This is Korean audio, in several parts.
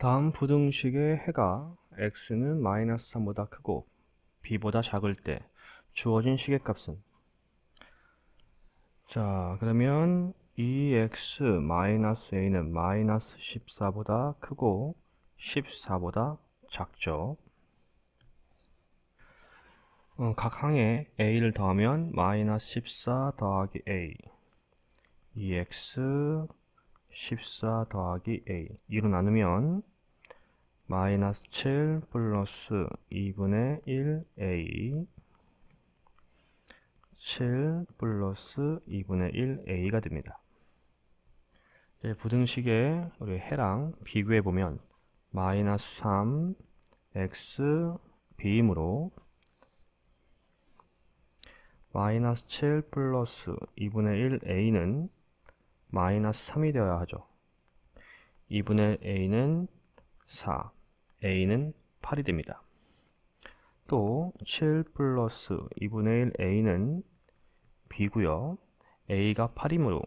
다음 부등식의 해가 x는 마이너스 3보다 크고 b보다 작을 때 주어진 식의 값은, 자 그러면 이 x 마이너스 a는 마이너스 14보다 크고 14보다 작죠. 각 항에 a를 더하면 마이너스 14 더하기 a, 2x 14 더하기 a 2로 나누면 마이너스 7 플러스 2분의 1a 7 플러스 2분의 1a가 됩니다. 이제 부등식의 우리 해랑 비교해보면 마이너스 3 x b이므로 마이너스 7 플러스 2분의 1a는 마이너스 3이 되어야 하죠. 2분의 a는 4, a는 8이 됩니다. 또 7 플러스 2분의 1 a는 b고요. a가 8이므로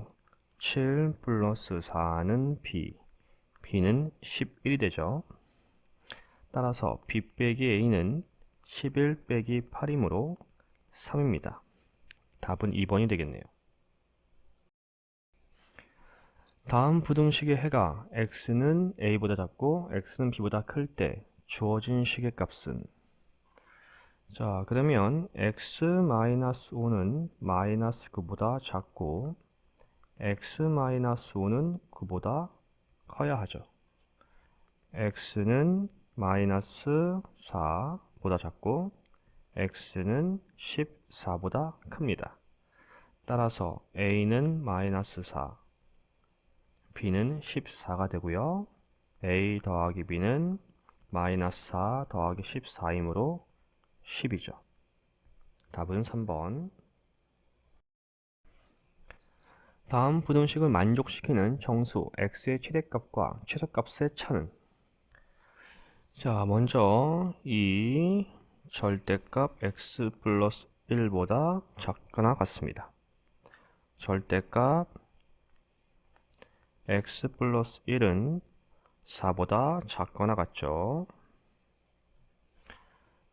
7 플러스 4는 b, b는 11이 되죠. 따라서 b 빼기 a는 11 빼기 8이므로 3입니다. 답은 2번이 되겠네요. 다음 부등식의 해가 x는 a보다 작고 x는 b보다 클 때 주어진 식의 값은, 자 그러면 x-5는 마이너스 9보다 작고 x-5는 9보다 커야 하죠. x는 마이너스 4보다 작고 x는 14보다 큽니다. 따라서 a는 마이너스 4, b는 14가 되고요. a 더하기 b는 마이너스 4 더하기 14이므로 10이죠. 답은 3번. 다음 부등식을 만족시키는 정수 x의 최대값과 최소값의 차는, 자 먼저 이 절대값 x 플러스 1보다 작거나 같습니다. 절대값 x 플러스 1은 4보다 작거나 같죠.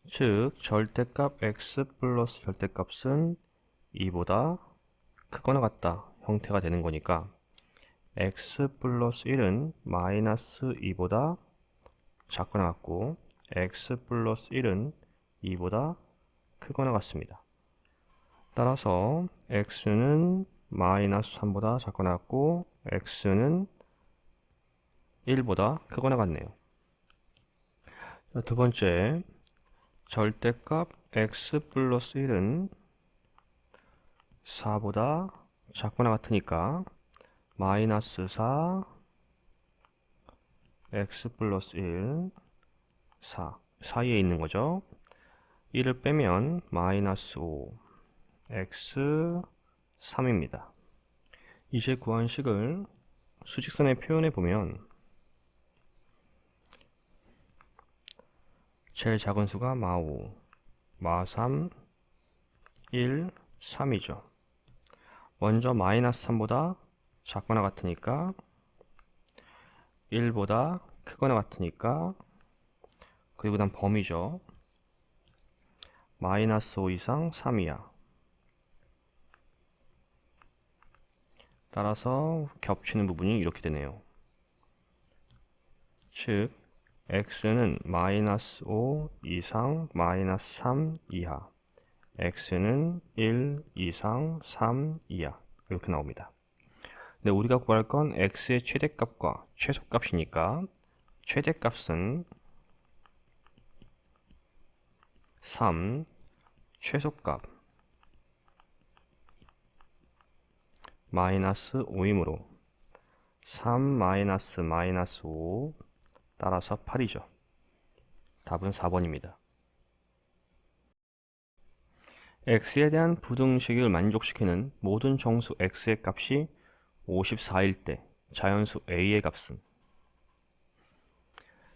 즉 절대값 x 플러스 절대값은 2보다 크거나 같다 형태가 되는 거니까 x 플러스 1은 마이너스 2보다 작거나 같고 x 플러스 1은 2보다 크거나 같습니다. 따라서 x는 마이너스 3보다 작거나 같고 x는 1보다 크거나 같네요. 두 번째, 절대값 x 플러스 1은 4보다 작거나 같으니까 마이너스 4 x 플러스 1 4 사이에 있는 거죠. 1을 빼면 마이너스 5 x 3입니다. 이제 구한 식을 수직선에 표현해 보면 제일 작은 수가 마5, 마3, 1, 3이죠. 먼저 마이너스 3보다 작거나 같으니까 1보다 크거나 같으니까, 그리고 다음 범위죠. 마이너스 5 이상 3이야. 따라서 겹치는 부분이 이렇게 되네요. 즉 x는 마이너스 5 이상 마이너스 3 이하, x는 1 이상 3 이하, 이렇게 나옵니다. 근데 우리가 구할 건 x의 최대값과 최소값이니까 최대값은 3, 최소값 마이너스 5이므로 3 마이너스 마이너스 5 따라서 8이죠. 답은 4번입니다. x에 대한 부등식을 만족시키는 모든 정수 x의 값이 54일 때 자연수 a의 값은,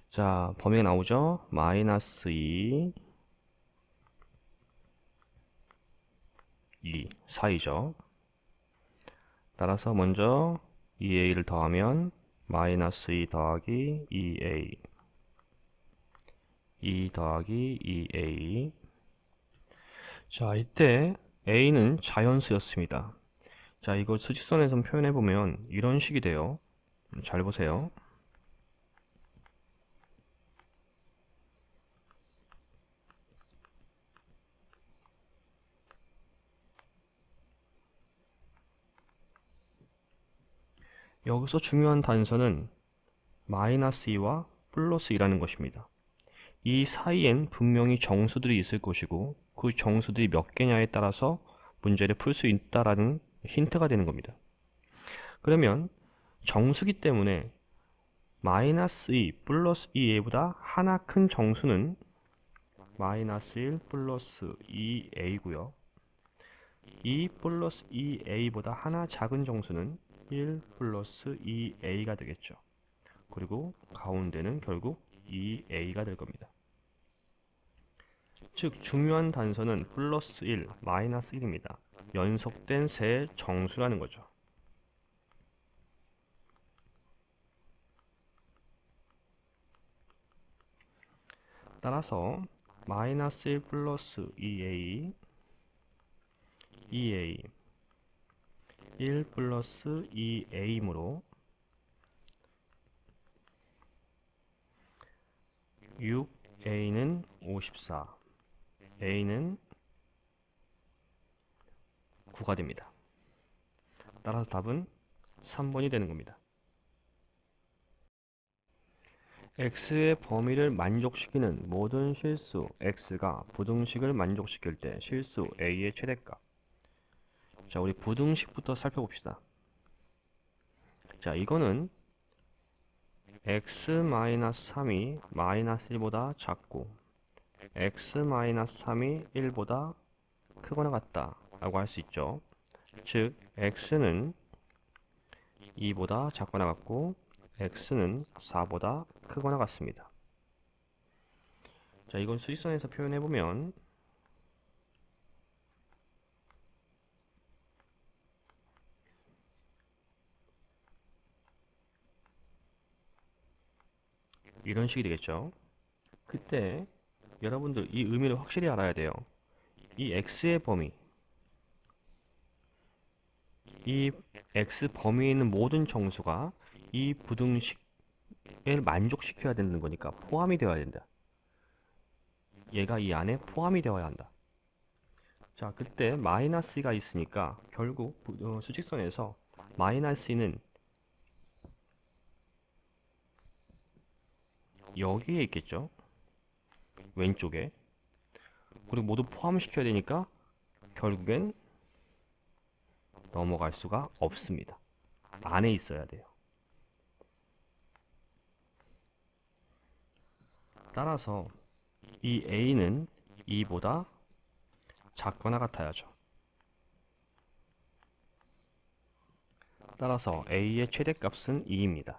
자 범위가 나오죠. 마이너스 2, 4이죠. 따라서 먼저 2a를 더하면 마이너스 2 더하기 2a 2 더하기 2a. 자, 이때 a는 자연수였습니다. 자, 이거 수직선에서 표현해보면 이런 식이 돼요. 잘 보세요. 여기서 중요한 단서는 마이너스 2와 플러스 2라는 것입니다. 이 사이엔 분명히 정수들이 있을 것이고 그 정수들이 몇 개냐에 따라서 문제를 풀 수 있다라는 힌트가 되는 겁니다. 그러면 정수기 때문에 마이너스 2 플러스 2a보다 하나 큰 정수는 마이너스 1 플러스 2a고요. 2 플러스 2a보다 하나 작은 정수는 1 플러스 2a가 되겠죠. 그리고 가운데는 결국 2a가 될 겁니다. 즉 중요한 단서는 플러스 1, 마이너스 1입니다. 연속된 세 정수라는 거죠. 따라서 마이너스 1 플러스 2a 2a 1 플러스 2a이므로 6a는 54 a는 9가 됩니다. 따라서 답은 3번이 되는 겁니다. x의 범위를 만족시키는 모든 실수 x가 부등식을 만족시킬 때 실수 a의 최대값. 자, 우리 부등식부터 살펴봅시다. 자, 이거는 x-3이 마이너스 1보다 작고 x-3이 1보다 크거나 같다 라고 할 수 있죠. 즉 x는 2보다 작거나 같고 x는 4보다 크거나 같습니다. 자, 이건 수직선에서 표현해보면 이런 식이 되겠죠. 그때 여러분들 이 의미를 확실히 알아야 돼요. 이 x의 범위, 이 x 범위에 있는 모든 정수가 이 부등식을 만족시켜야 되는 거니까 포함이 되어야 된다. 얘가 이 안에 포함이 되어야 한다. 자, 그때 마이너스가 있으니까 결국 수직선에서 마이너스는 여기에 있겠죠. 왼쪽에. 그리고 모두 포함시켜야 되니까 결국엔 넘어갈 수가 없습니다. 안에 있어야 돼요. 따라서 이 a는 2보다 작거나 같아야죠. 따라서 a의 최대값은 2입니다.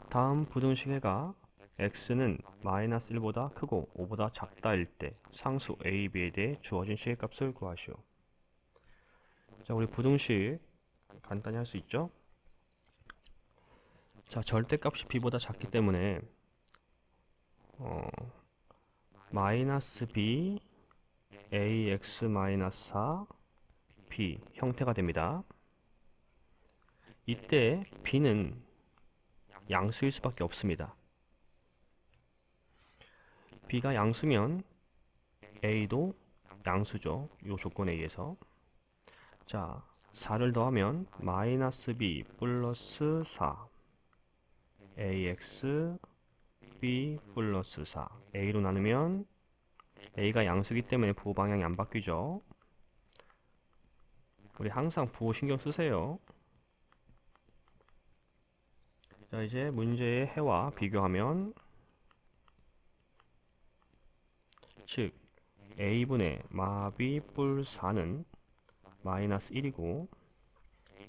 다음 부등식해가 x는 마이너스 1보다 크고 5보다 작다일 때 상수 a, b에 대해 주어진 시계값을 구하시오. 자, 우리 부등식 간단히 할 수 있죠? 자, 절대값이 b보다 작기 때문에 마이너스 b ax 마이너스 4 b 형태가 됩니다. 이때 b는 양수일 수밖에 없습니다. b가 양수면 a도 양수죠. 이 조건에 의해서. 자, 4를 더하면 마이너스 b 플러스 4 ax b 플러스 4 a로 나누면 a가 양수기 때문에 부호 방향이 안 바뀌죠. 우리 항상 부호 신경 쓰세요. 자, 이제 문제의 해와 비교하면 즉 a분의 마비 뿔 4는 마이너스 1이고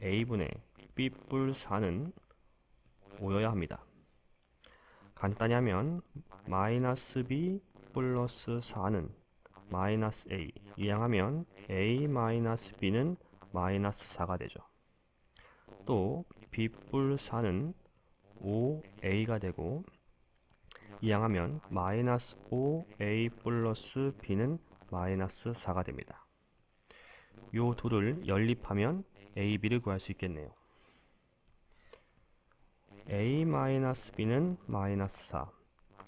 a분의 b 뿔 4는 5여야 합니다. 간단히 하면 마이너스 b 플러스 4는 마이너스 a 이항하면 a 마이너스 b는 마이너스 4가 되죠. 또 B뿔 4는 5A가 되고 이항하면 마이너스 5A 플러스 B는 마이너스 4가 됩니다. 요 둘을 연립하면 A, B를 구할 수 있겠네요. A 마이너스 B는 마이너스 4,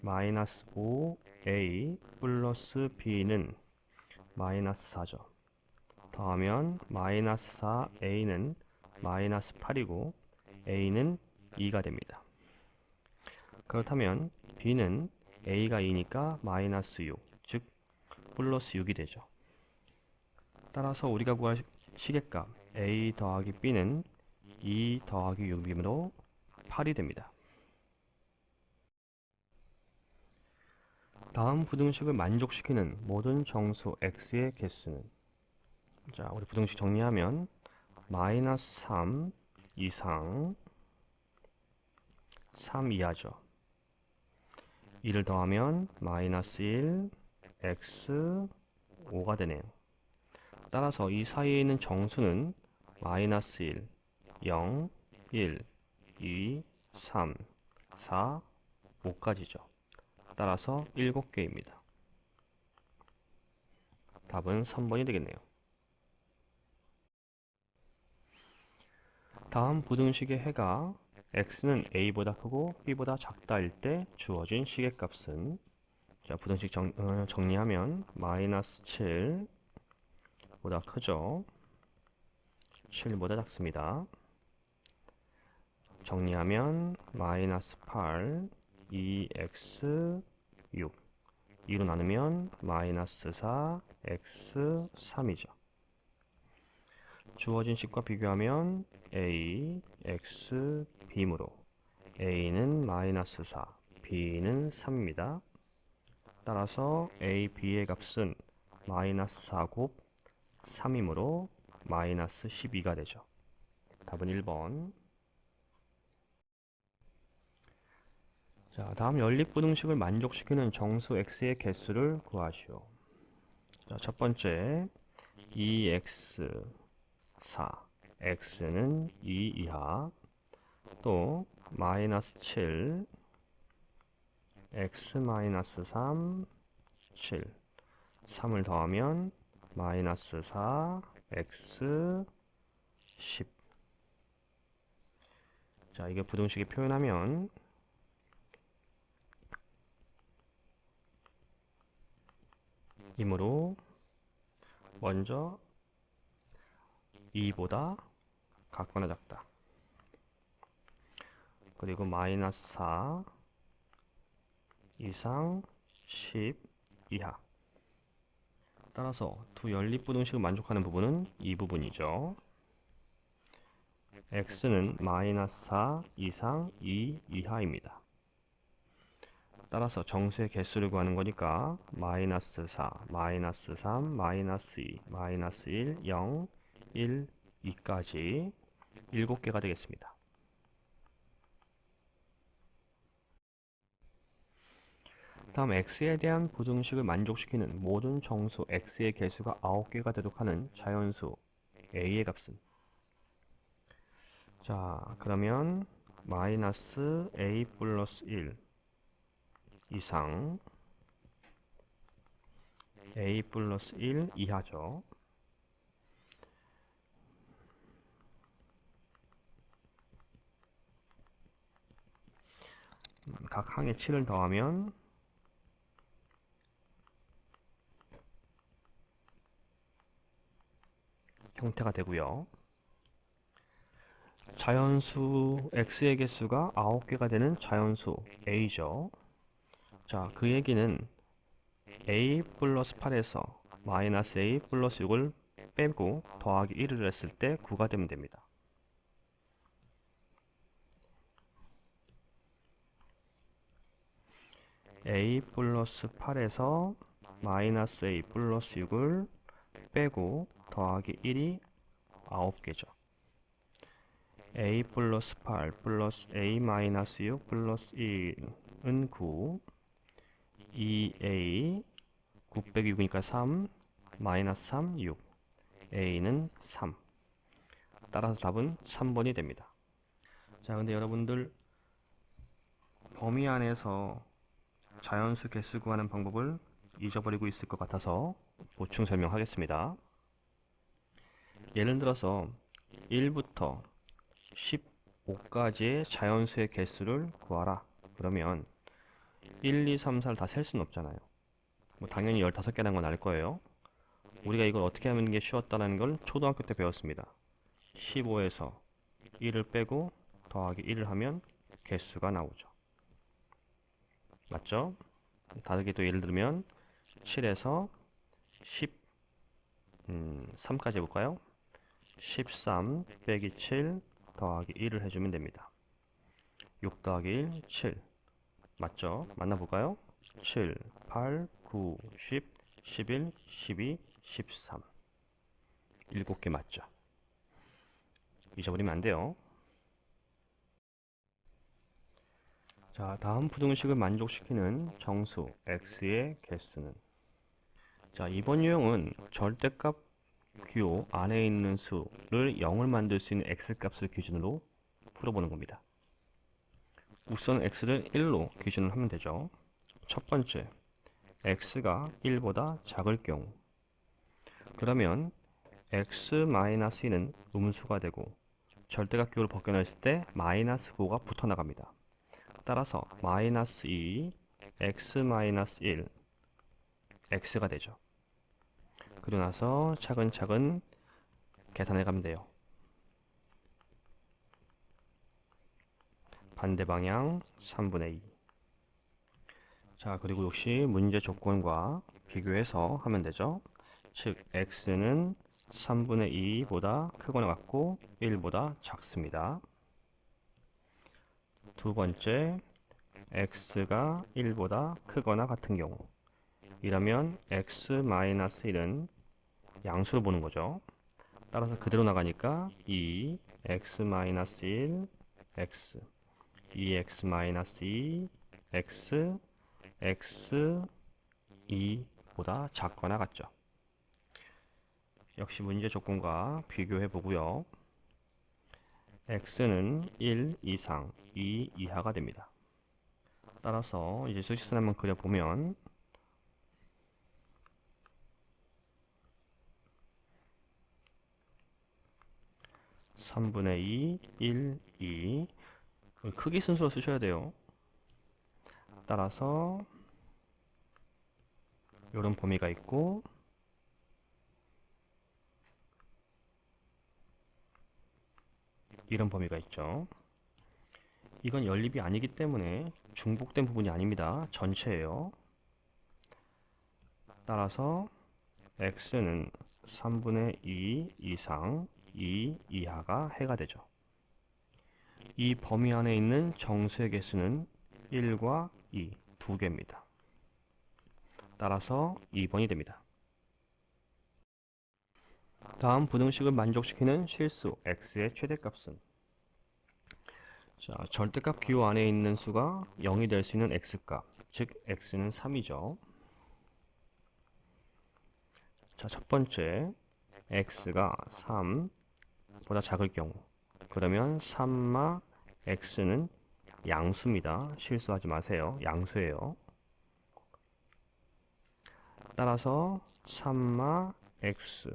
마이너스 5A 플러스 B는 마이너스 4죠. 더하면 마이너스 4A는 마이너스 8이고 A는 2가 됩니다. 그렇다면 B는 A가 2니까 마이너스 6, 즉 플러스 6이 되죠. 따라서 우리가 구할 시계값 A 더하기 B는 2 더하기 6이므로 8이 됩니다. 다음 부등식을 만족시키는 모든 정수 x의 개수는, 자, 우리 부등식 정리하면 마이너스 3 이상 3 이하죠. 2를 더하면 마이너스 1 x 5가 되네요. 따라서 이 사이에 있는 정수는 마이너스 1, 0, 1, 2, 3, 4, 5까지죠. 따라서 7개입니다. 답은 3번이 되겠네요. 다음 부등식의 해가 x는 a보다 크고 b보다 작다일 때 주어진 시계값은, 자, 부등식 정리하면 마이너스 7보다 크죠. 7보다 작습니다. 정리하면 마이너스 8, 2x 6, 2로 나누면 마이너스 4, x 3이죠. 주어진 식과 비교하면 a, x, b이므로 a는 마이너스 4, b는 3입니다. 따라서 a, b의 값은 마이너스 4 곱 3이므로 마이너스 12가 되죠. 답은 1번. 자, 다음 연립부등식을 만족시키는 정수 x의 개수를 구하시오. 자, 첫 번째 2x4, x는 2 이하, 또 마이너스 7, x 마이너스 3, 7, 3을 더하면 마이너스 4, x 10. 자, 이게 부등식에 표현하면 이므로 먼저 2보다 같거나 작다. 그리고 마이너스 4 이상 10 이하. 따라서 두 연립부등식을 만족하는 부분은 이 부분이죠. x는 마이너스 4 이상 2 이하입니다. 따라서 정수의 개수를 구하는 거니까 마이너스 4, 마이너스 3, 마이너스 2, 마이너스 1, 0, 1, 2까지 7개가 되겠습니다. 다음 x에 대한 부등식을 만족시키는 모든 정수 x의 개수가 9개가 되도록 하는 자연수 a의 값은, 자, 그러면 마이너스 a 플러스 1 이상 a 플러스 1 이하죠. 각 항에 7을 더하면 형태가 되고요. 자연수 x의 개수가 9개가 되는 자연수 a죠. 자, 그 얘기는 a 플러스 8에서 마이너스 a 플러스 6을 빼고 더하기 1을 했을 때 9가 되면 됩니다. a 플러스 8에서 마이너스 a 플러스 6을 빼고 더하기 1이 9개죠. a 플러스 8 플러스 a 마이너스 6 플러스 1은 9, 2a 9 빼기 6이니까 3, 마이너스 3, 6, a는 3. 따라서 답은 3번이 됩니다. 자, 근데 여러분들 범위 안에서 자연수 개수 구하는 방법을 잊어버리고 있을 것 같아서 보충 설명하겠습니다. 예를 들어서 1부터 15까지의 자연수의 개수를 구하라. 그러면 1, 2, 3, 4를 다 셀 수는 없잖아요. 뭐 당연히 15개라는 건 알 거예요. 우리가 이걸 어떻게 하는 게 쉬웠다는 걸 초등학교 때 배웠습니다. 15에서 1을 빼고 더하기 1을 하면 개수가 나오죠. 맞죠? 다르게 또 예를 들면 7에서 13까지 해볼까요? 13 빼기 7 더하기 1을 해주면 됩니다. 6 더하기 1, 7. 맞죠? 만나볼까요? 7, 8, 9, 10, 11, 12, 13. 7개 맞죠? 잊어버리면 안 돼요. 자, 다음 부등식을 만족시키는 정수 x의 개수는, 자, 이번 유형은 절대값 q 안에 있는 수를 0을 만들 수 있는 x값을 기준으로 풀어보는 겁니다. 우선 x를 1로 기준을 하면 되죠. 첫 번째, x가 1보다 작을 경우, 그러면 x-1은 음수가 되고 절대값 q를 벗겨냈을 때 마이너스 9가 붙어 나갑니다. 따라서 마이너스 2, x-1, x가 되죠. 그리고 나서 차근차근 계산해 가면 돼요. 반대 방향 3분의 2. 자, 그리고 역시 문제 조건과 비교해서 하면 되죠. 즉, x는 3분의 2보다 크거나 같고 1보다 작습니다. 두 번째, x가 1보다 크거나 같은 경우, 이러면 x-1은 양수로 보는 거죠. 따라서 그대로 나가니까 2, x-1, x, 2x-2, x, x, 2보다 작거나 같죠. 역시 문제 조건과 비교해 보고요. x는 1 이상, 2 이하가 됩니다. 따라서 이제 수직선 한번 그려보면 3분의 2, 1, 2. 크기 순서로 쓰셔야 돼요. 따라서 이런 범위가 있고, 이런 범위가 있죠. 이건 연립이 아니기 때문에 중복된 부분이 아닙니다. 전체예요. 따라서 x는 3분의 2 이상, 2 이하가 해가 되죠. 이 범위 안에 있는 정수의 개수는 1과 2, 두 개입니다. 따라서 2번이 됩니다. 다음 부등식을 만족시키는 실수 x의 최대값은, 자, 절대값 q 안에 있는 수가 0이 될 수 있는 x값, 즉 x는 3이죠. 자, 첫 번째, x가 3보다 작을 경우, 그러면 3마 x는 양수입니다. 실수하지 마세요. 양수예요. 따라서 3마 x,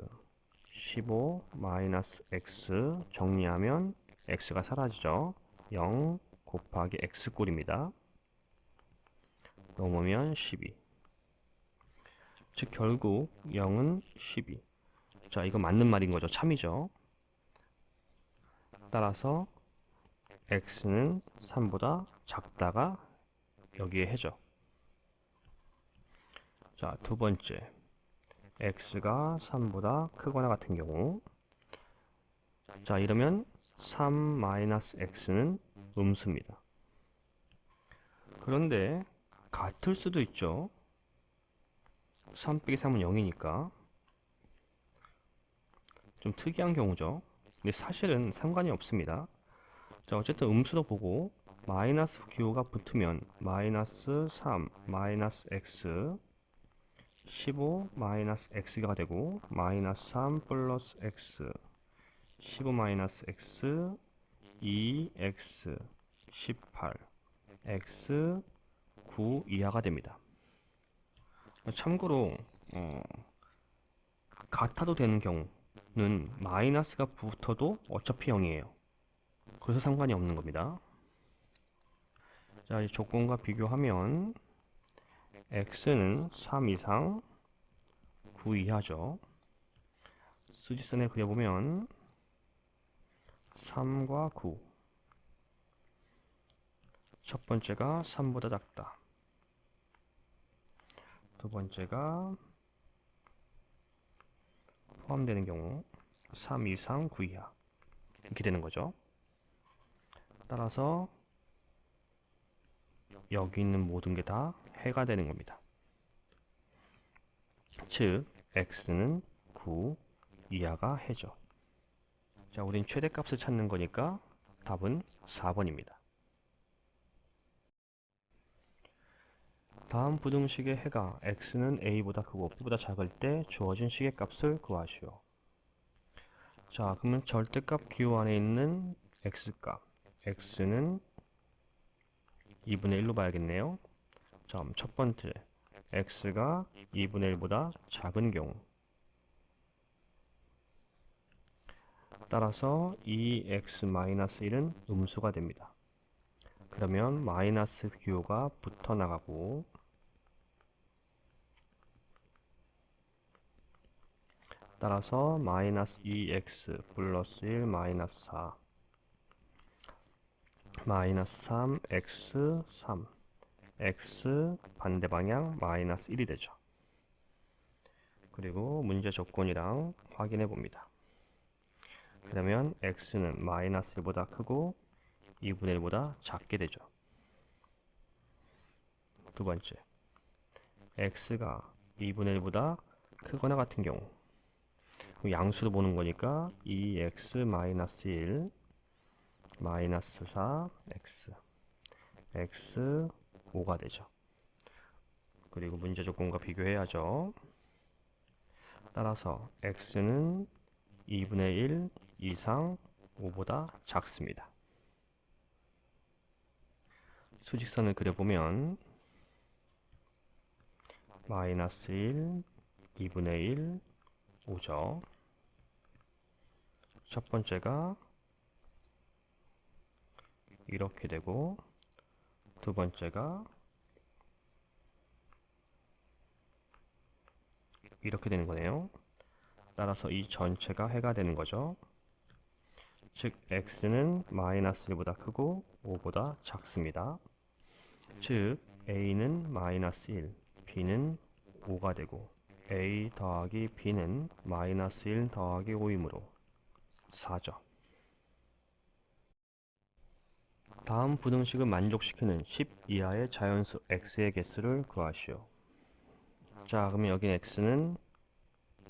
15 마이너스 x 정리하면 x가 사라지죠. 0 곱하기 x꼴입니다. 넘으면 12. 즉 결국 0은 12. 자, 이거 맞는 말인 거죠. 참이죠. 따라서 x는 3보다 작다가 여기에 해죠. 자, 두 번째, x가 3보다 크거나 같은 경우, 자, 이러면 3-x는 음수입니다. 그런데 같을 수도 있죠. 3 빼기 3은 0이니까 좀 특이한 경우죠. 근데 사실은 상관이 없습니다. 자, 어쨌든 음수로 보고 마이너스 q가 붙으면 마이너스 3 마이너스 x, 15 마이너스 x가 되고 마이너스 3 플러스 x, 15 마이너스 x, 2x 18 x 9 이하가 됩니다. 참고로 같아도 되는 경우는 마이너스가 붙어도 어차피 0이에요. 그래서 상관이 없는 겁니다. 자, 이 조건과 비교하면 x는 3 이상 9 이하죠. 수직선에 그려보면 3과 9, 첫 번째가 3보다 작다, 두 번째가 포함되는 경우 3 이상 9 이하 이렇게 되는 거죠. 따라서 여기 있는 모든 게 다 해가 되는 겁니다. 즉 x는 9 이하가 해죠. 자, 우린 최대값을 찾는 거니까 답은 4번입니다. 다음 부등식의 해가 x는 a보다 크고 b보다 작을 때 주어진 식의 값을 구하시오. 자, 그러면 절대값 기호 안에 있는 x값, x는 2분의 1로 봐야겠네요. 자, 첫 번째, x가 2분의 1보다 작은 경우, 따라서 2x-1은 음수가 됩니다. 그러면 마이너스 기호가 붙어 나가고, 따라서 마이너스 2x 플러스 1 마이너스 4 마이너스 3x 3 x 반대 방향 마이너스 1이 되죠. 그리고 문제 조건이랑 확인해 봅니다. 그러면 x는 마이너스 1보다 크고 2분의 1보다 작게 되죠. 두 번째, x가 2분의 1보다 크거나 같은 경우, 양수로 보는 거니까 2x 마이너스 1 마이너스 4 x 5가 되죠. 그리고 문제 조건과 비교해야죠. 따라서 x는 2분의 1 이상 5보다 작습니다. 수직선을 그려보면 마이너스 1, 2분의 1, 5죠. 첫 번째가 이렇게 되고 두 번째가 이렇게 되는 거네요. 따라서 이 전체가 해가 되는 거죠. 즉 x는 마이너스 1보다 크고 5보다 작습니다. 즉 a는 마이너스 1, b는 5가 되고 a 더하기 b는 마이너스 1 더하기 5이므로 4죠. 다음 부등식을 만족시키는 10 이하의 자연수 x의 개수를 구하시오. 자, 그러면 여기 x는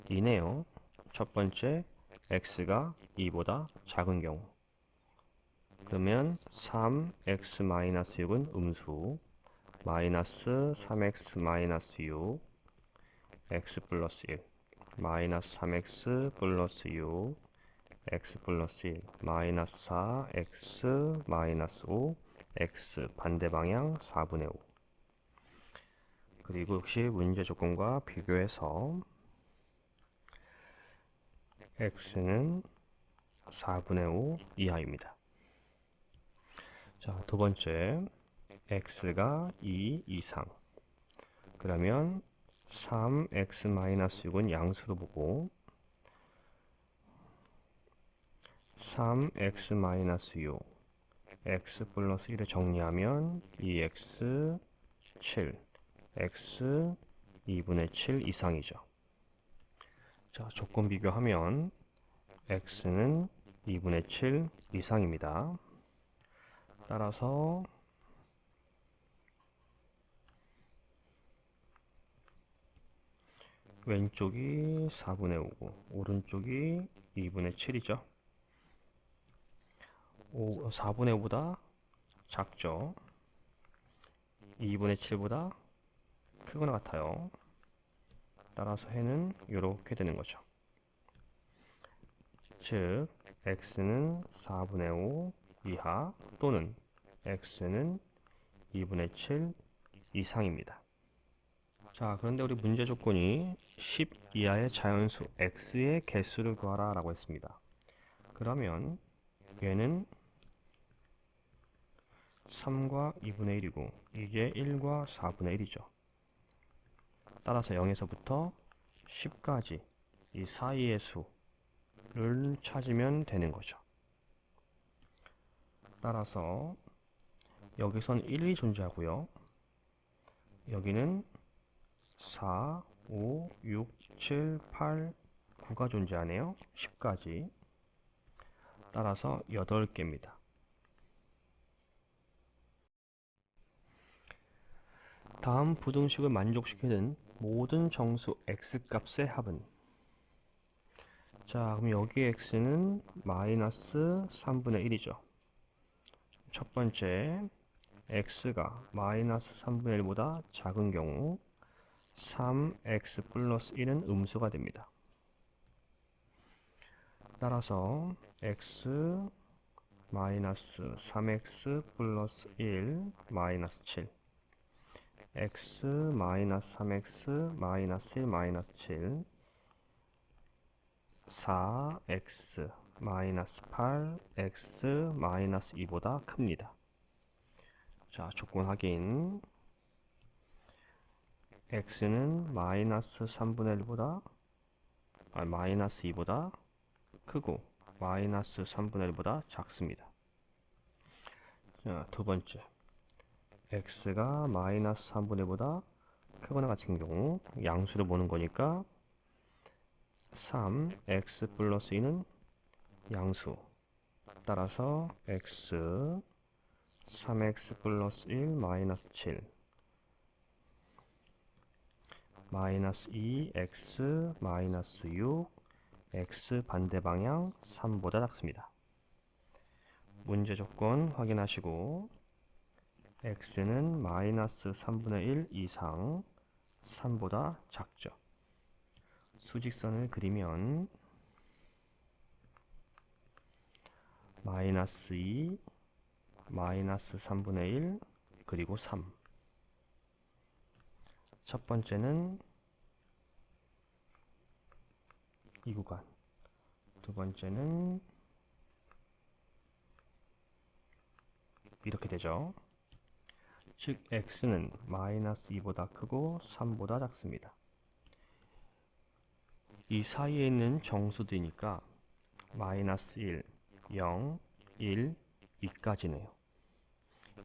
2네요. 첫 번째, x가 2보다 작은 경우. 그러면 3x-6은 음수, 마이너스 3x-6, x 플러스 1, 마이너스 3x 플러스 6, x 플러스 1, 마이너스 4, x 마이너스 5, x 반대 방향 4분의 5. 그리고 역시 문제 조건과 비교해서 x는 4분의 5 이하입니다. 자, 두 번째, x가 2 이상. 그러면 3x-6은 양수로 보고 3x-6, x 플러스 1을 정리하면 2x 7, x 2분의 7 이상이죠. 자, 조건 비교하면 x는 2분의 7 이상입니다. 따라서 왼쪽이 4분의 5고 오른쪽이 2분의 7이죠. 4분의 5보다 작죠. 2분의 7보다 크거나 같아요. 따라서 해는 이렇게 되는 거죠. 즉 x는 4분의 5 이하 또는 x는 2분의 7 이상입니다. 자, 그런데 우리 문제 조건이 10 이하의 자연수 x의 개수를 구하라 라고 했습니다. 그러면 얘는 3과 2분의 1이고 이게 1과 4분의 1이죠. 따라서 0에서부터 10까지 이 사이의 수를 찾으면 되는 거죠. 따라서 여기선 1이 존재하고요. 여기는 4, 5, 6, 7, 8, 9가 존재하네요. 10까지. 따라서 8개입니다. 다음 부등식을 만족시키는 모든 정수 x값의 합은, 자, 그럼 여기 x는 마이너스 3분의 1이죠. 첫 번째, x가 마이너스 3분의 1보다 작은 경우 3x 플러스 1은 음수가 됩니다. 따라서 x 마이너스 3x 플러스 1 마이너스 7 x 마이너스 3x 마이너스 1 마이너스 7 4x 마이너스 8 x 마이너스 2보다 큽니다. 자, 조건 확인. x는 마이너스 3분의 1보다 마이너스 2보다 크고 마이너스 3분의 1보다 작습니다. 자, 두 번째, x가 마이너스 3분의 1보다 크거나 같은 경우 양수를 보는 거니까 3x 플러스 2는 양수. 따라서 x 3x 플러스 1 마이너스 7 마이너스 2x 마이너스 6 x 반대 방향 3보다 작습니다. 문제 조건 확인하시고 x는 마이너스 3분의 1 이상 3보다 작죠. 수직선을 그리면 마이너스 2 마이너스 3분의 1 그리고 3. 첫 번째는 이 구간, 두 번째는 이렇게 되죠. 즉 x는 마이너스 2보다 크고 3보다 작습니다. 이 사이에 있는 정수들이니까 마이너스 1, 0, 1, 2까지네요.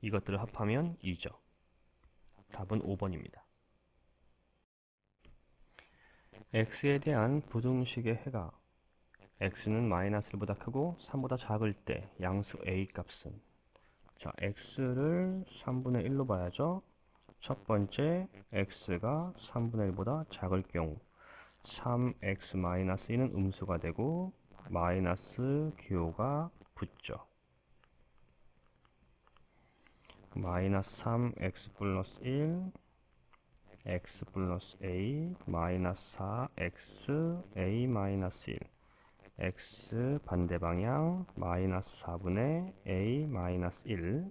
이것들을 합하면 2죠. 답은 5번입니다. x에 대한 부등식의 해가 x는 마이너스 1보다 크고 3보다 작을 때 양수 a 값은, 자, x를 3분의 1로 봐야죠. 첫 번째, x가 3분의 1보다 작을 경우 3x-2는 음수가 되고 마이너스 기호가 붙죠. 마이너스 3x 플러스 1 x 플러스 a 마이너스 4x a 마이너스 1 x 반대 방향 마이너스 4분의 a 마이너스 1.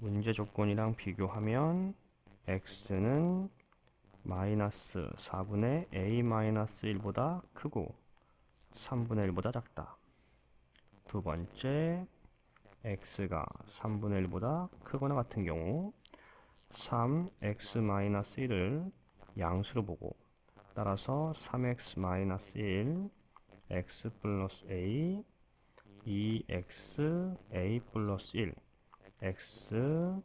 문제 조건이랑 비교하면 x는 마이너스 4분의 a 마이너스 1보다 크고 3분의 1보다 작다. 두 번째, x가 3분의 1보다 크거나 같은 경우 3x-1을 양수로 보고, 따라서 3x-1 x 플러스 a 2x a 플러스 1 x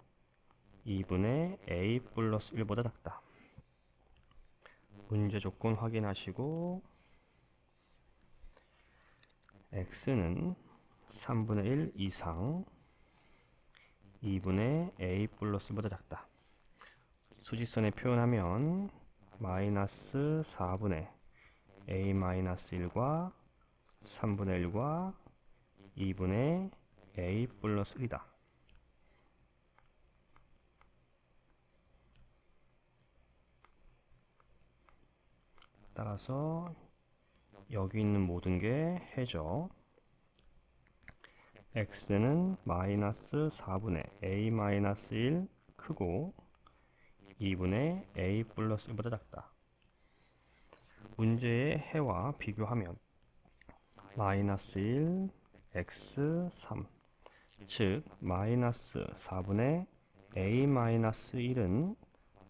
2분의 a 플러스 1보다 작다. 문제 조건 확인하시고 x는 3분의 1 이상 2분의 a 플러스 1보다 작다. 수직선에 표현하면 마이너스 4분의 a 마이너스 1과 3분의 1과 2분의 a 플러스 1이다. 따라서 여기 있는 모든 게 해죠. x는 마이너스 4분의 a-1 크고 2분의 a 플러스 1보다 작다. 문제의 해와 비교하면 마이너스 1, x 3, 즉 마이너스 4분의 a-1은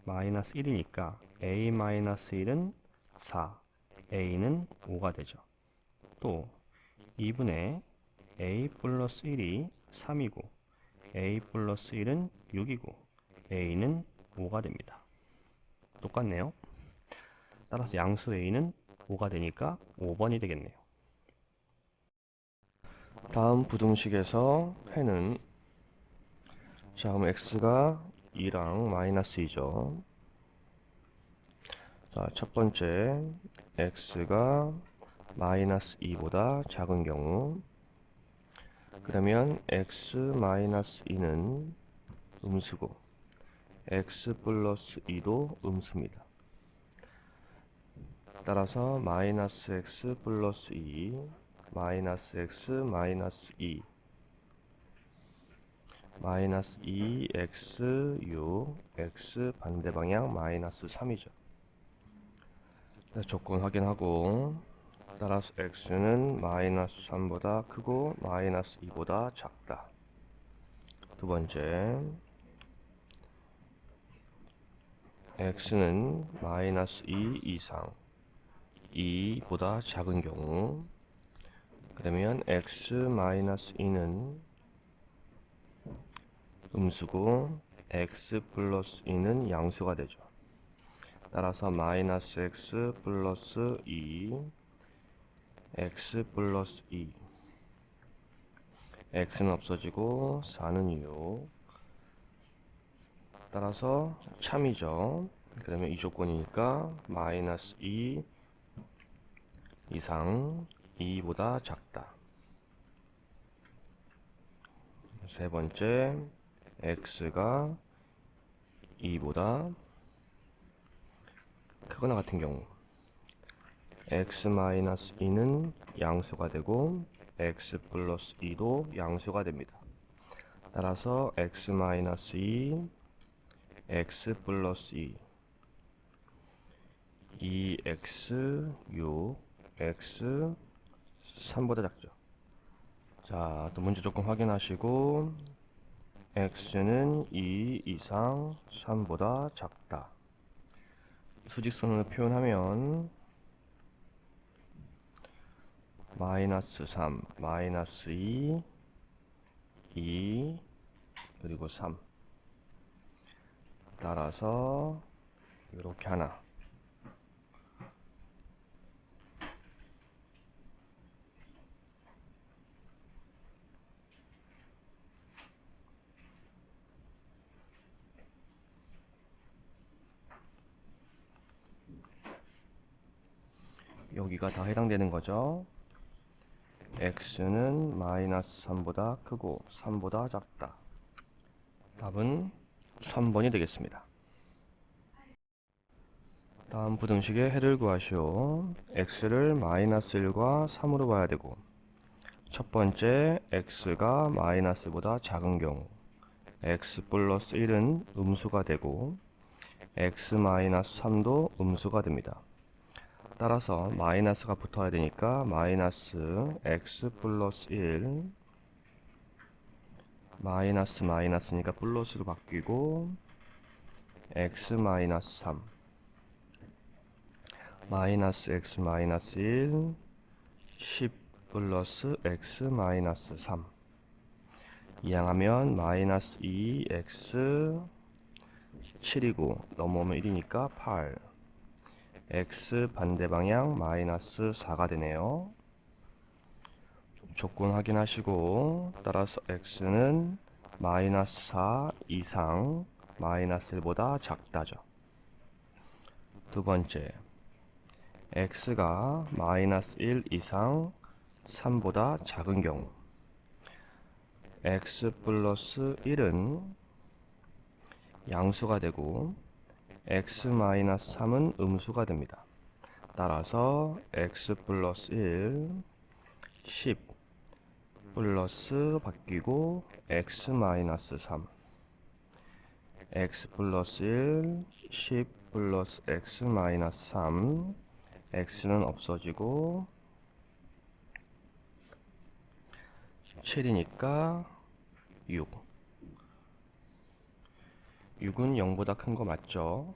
마이너스 1이니까 a-1은 4, a는 5가 되죠. 또 2분의 a 플러스 1이 3이고 a 플러스 1은 6이고 a는 5가 됩니다. 똑같네요. 따라서 양수 a는 5가 되니까 5번이 되겠네요. 다음 부등식에서 해는, 자, 그럼 x가 2랑 마이너스 2죠. 자, 첫 번째 x가 마이너스 2보다 작은 경우, 그러면 x 마이너스 2는 음수고 x 플러스 2도 음수입니다. 따라서 마이너스 x 플러스 2, 마이너스 x 마이너스 2, 마이너스 2x 6, x 반대 방향 마이너스 3이죠. 조건 확인하고, 따라서 x는 마이너스 3보다 크고 마이너스 2보다 작다. 두 번째, x는 마이너스 2 이상 2보다 작은 경우, 그러면 x 마이너스 2는 음수고 x 플러스 2는 양수가 되죠. 따라서 마이너스 x 플러스 2, x 플러스 2, x는 없어지고 4는 6, 따라서 참이죠. 그러면 이 조건이니까 마이너스 2 이상 2보다 작다. 세 번째, x가 2보다 크거나 같은 경우, x 마이너스 2는 양수가 되고 x 플러스 2도 양수가 됩니다. 따라서 x 마이너스 2, x 플러스 2, 2x 6, x 3보다 작죠. 자, 또 문제 조건 확인하시고, x는 2 이상 3보다 작다. 수직선으로 표현하면 마이너스 3, 마이너스 2, 2, 그리고 3. 따라서 이렇게 하나. 여기가 다 해당되는 거죠. x는 마이너스 3보다 크고 3보다 작다. 답은 3번이 되겠습니다. 다음 부등식의 해를 구하시오. x를 마이너스 1과 3으로 봐야 되고, 첫 번째 x가 마이너스보다 작은 경우 x 플러스 1은 음수가 되고 x 마이너스 3도 음수가 됩니다. 따라서 마이너스가 붙어야 되니까 마이너스 x 플러스 1, 마이너스 마이너스니까 플러스로 바뀌고 x 마이너스 3, 마이너스 x 마이너스 1, 10 플러스 x 마이너스 3. 이항하면 마이너스 2x 7이고 넘어오면 1이니까 8. x 반대 방향 마이너스 4가 되네요. 조건 확인하시고, 따라서 x는 마이너스 4 이상 마이너스 1보다 작다죠. 두 번째, x가 마이너스 1 이상 3보다 작은 경우 x 플러스 1은 양수가 되고 x 마이너스 3은 음수가 됩니다. 따라서 x 플러스 1, 10 플러스 바뀌고 x 마이너스 3, x 플러스 1, 10 플러스 x 마이너스 3, x는 없어지고 7이니까 6. 6은 0보다 큰 거 맞죠?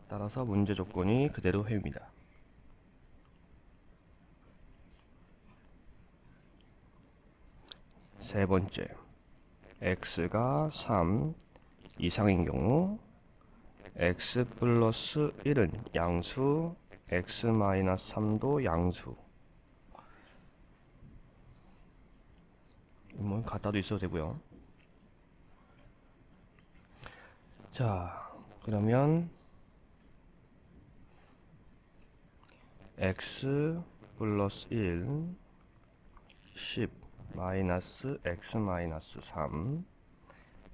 따라서 문제 조건이 그대로 회입니다. 세 번째, x가 3 이상인 경우 x 플러스 1은 양수, x 마이너스 3도 양수. 뭐 갖다도 있어도 되고요. 자, 그러면 x 플러스 1, 10 마이너스 x 마이너스 3,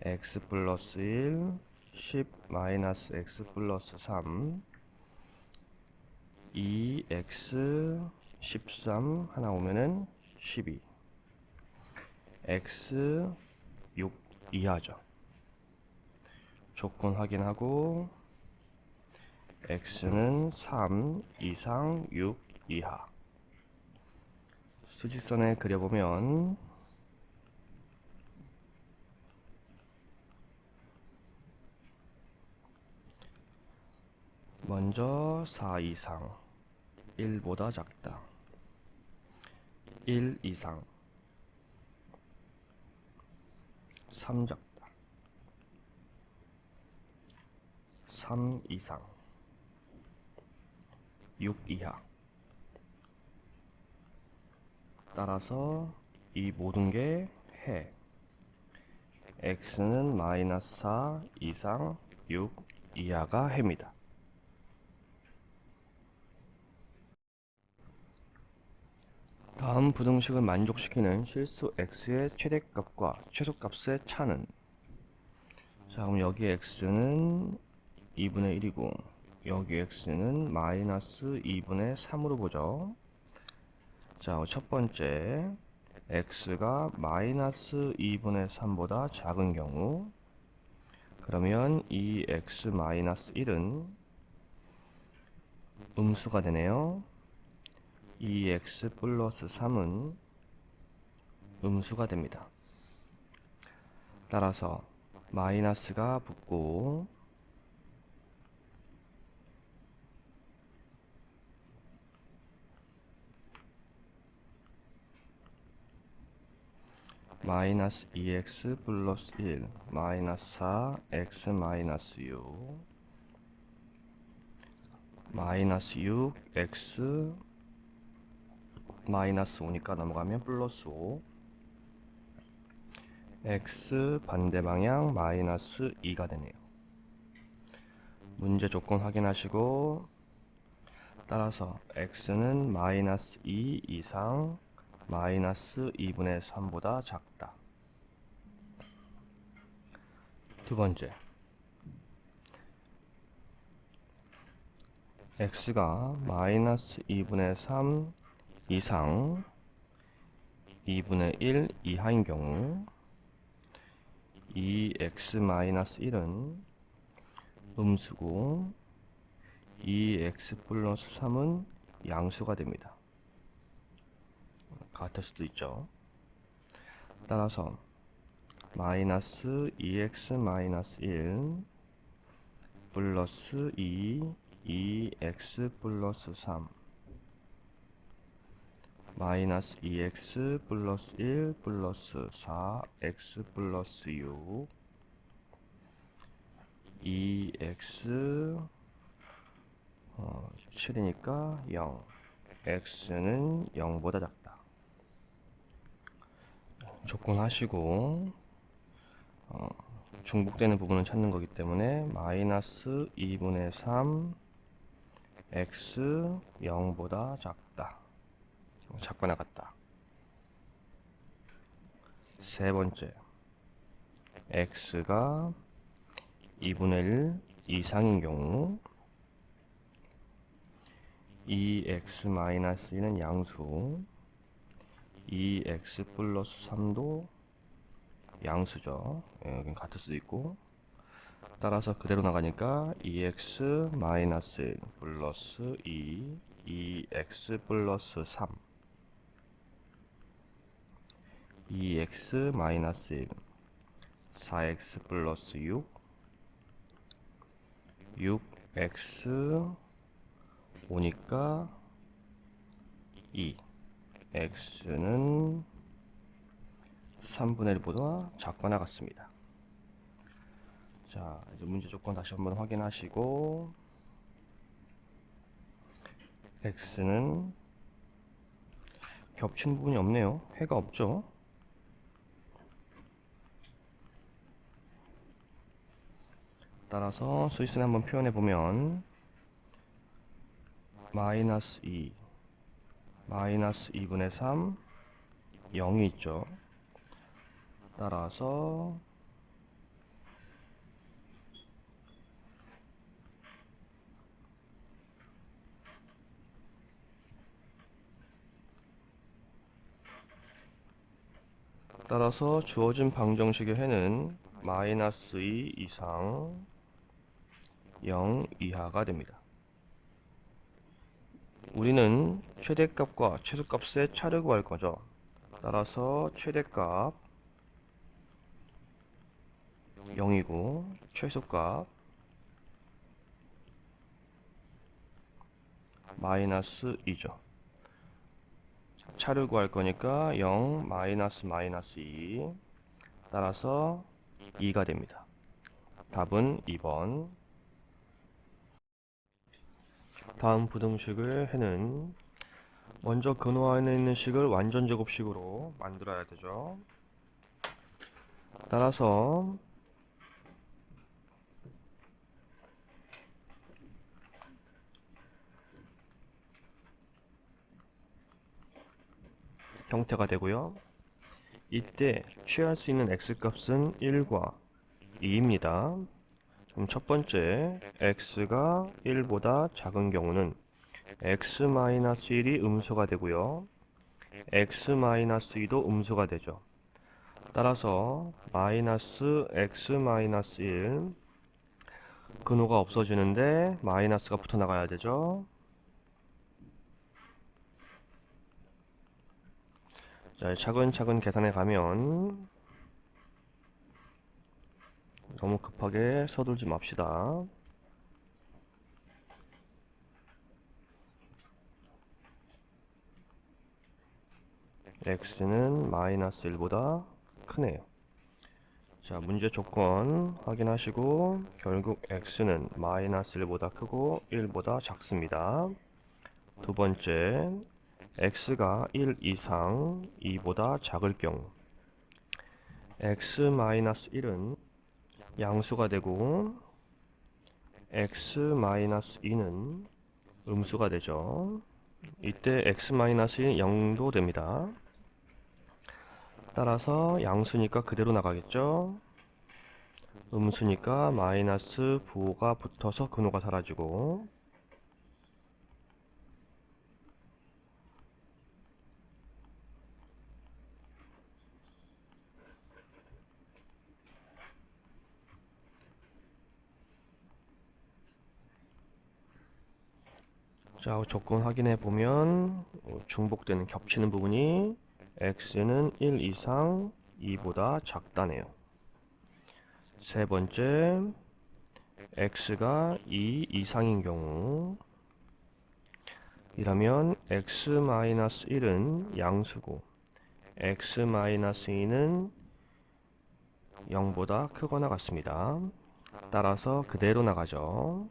x 플러스 1, 10 마이너스 x 플러스 3, 2x 13 하나 오면은 12, x 6 이하죠. 조건 확인하고 x는 3 이상 6 이하. 수직선에 그려보면 먼저 4 이상 1보다 작다, 1 이상 3 작다, 3 이상 6 이하. 따라서 이 모든 게 해. x는 마이너스 4 이상 6 이하가 해입니다. 다음 부등식을 만족시키는 실수 x의 최대값과 최소값의 차는, 자, 그럼 여기 x는 2분의 1이고 여기 x는 마이너스 2분의 3으로 보죠. 자, 첫 번째 x가 마이너스 2분의 3보다 작은 경우, 그러면 이 x 마이너스 1은 음수가 되네요. 이 x 플러스 3은 음수가 됩니다. 따라서 마이너스가 붙고 마이너스 2x 플러스 1 마이너스 4 x 마이너스 6 마이너스 6 x 마이너스 5니까 넘어가면 플러스 5 x 반대 방향 마이너스 2가 되네요. 문제 조건 확인하시고 따라서 x는 마이너스 2 이상 마이너스 2분의 3보다 작다. 두 번째, x가 마이너스 2분의 3 이상 2분의 1 이하인 경우 이 x 마이너스 1은 음수고 이 x 플러스 3은 양수가 됩니다. 같을 수도 있죠. 따라서 마이너스 2x 마이너스 1 플러스 2x 플러스 3 마이너스 2x 플러스 1 플러스 4x 플러스 6 2x 7이니까 0 x는 0보다 작다. 조건 하시고 중복되는 부분을 찾는 거기 때문에 마이너스 2분의 3 x 0보다 작다. 작거나 같다. 세 번째, x가 2분의 1 이상인 경우 이 x 마이너스 2는 양수, 2x 플러스 3도 양수죠. 여긴 같을 수도 있고. 따라서 그대로 나가니까 2x 마이너스 1 플러스 2x 플러스 3 2x 마이너스 1 4x 플러스 6x 오니까 2 x는 3분의 1보다 작거나 같습니다. 자, 이제 문제 조건 다시 한번 확인하시고 x는 겹친 부분이 없네요. 해가 없죠. 따라서 수직선에 한번 표현해 보면 마이너스 2 마이너스 2분의 3 0이 있죠. 따라서 주어진 방정식의 해는 마이너스 2 이상 0 이하가 됩니다. 우리는 최대값과 최소값의 차를 구할 거죠. 따라서 최대값 0이고 최소값 마이너스 2죠. 차를 구할 거니까 0 마이너스 2 따라서 2가 됩니다. 답은 2번. 다음 부등식을 해는 먼저 근호 안에 있는 식을 완전 제곱식으로 만들어야 되죠. 따라서 형태가 되고요. 이때 취할 수 있는 x값은 1과 2입니다. 그럼 첫 번째 x가 1보다 작은 경우는 x-1이 음수가 되고요. x-2도 음수가 되죠. 따라서 마이너스 x-1 근호가 없어지는데 마이너스가 붙어 나가야 되죠. 자, 차근차근 계산해 가면 너무 급하게 서둘지 맙시다. x는 마이너스 1보다 크네요. 자, 문제 조건 확인하시고 결국 x는 마이너스 1보다 크고 1보다 작습니다. 두 번째, x가 1 이상 2보다 작을 경우 x-1은 양수가 되고 x-2는 음수가 되죠. 이때 x-2는 0도 됩니다. 따라서 양수니까 그대로 나가겠죠. 음수니까 마이너스 부호가 붙어서 근호가 사라지고 자, 조건 확인해 보면 중복되는 겹치는 부분이 x는 1 이상 2보다 작다네요. 세 번째, x가 2 이상인 경우 이라면 x-1은 양수고 x-2는 0보다 크거나 같습니다. 따라서 그대로 나가죠.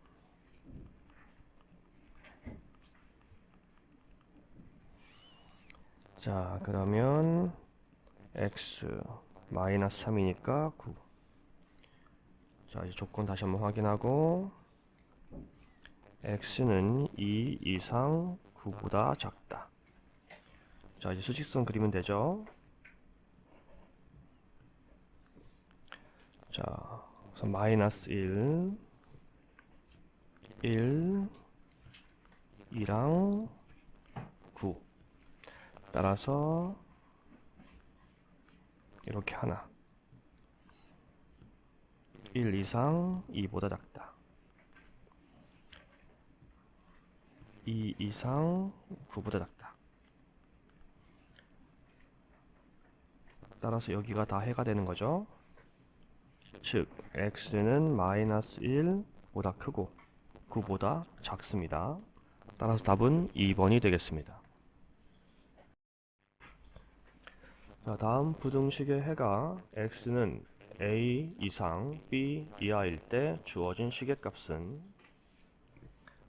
자, 그러면 x 마이너스 3이니까 9. 자, 이제 조건 다시 한번 확인하고 x는 2 이상 9보다 작다. 자, 이제 수직선 그리면 되죠. 자, 우선 마이너스 1, 2랑 9. 따라서 이렇게 하나. 1 이상 2보다 작다. 2 이상 9보다 작다. 따라서 여기가 다 해가 되는 거죠. 즉 x는 마이너스 1보다 크고 9보다 작습니다. 따라서 답은 2번이 되겠습니다. 자, 다음 부등식의 해가 x는 a 이상 b 이하일 때 주어진 식의 값은,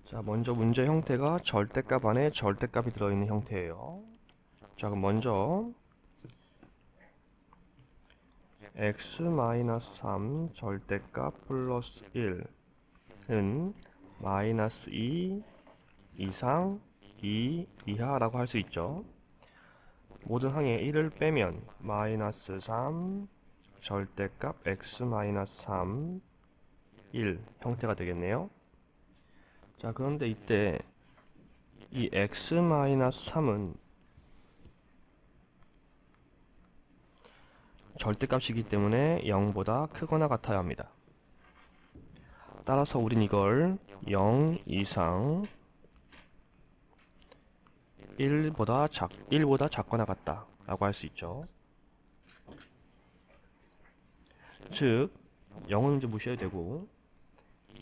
자, 먼저 문제 형태가 절대값 안에 절대값이 들어있는 형태예요. 자, 그럼 먼저 x-3 절대값 플러스 1은 마이너스 2 이상 2 이하라고 할 수 있죠. 모든 항에 1을 빼면 마이너스 3 절대값 x-3 1 형태가 되겠네요. 자, 그런데 이때 이 x-3은 절대값이기 때문에 0보다 크거나 같아야 합니다. 따라서 우린 이걸 0 이상 1보다 작거나 같다 라고 할 수 있죠. 즉 0은 이제 무시해도 되고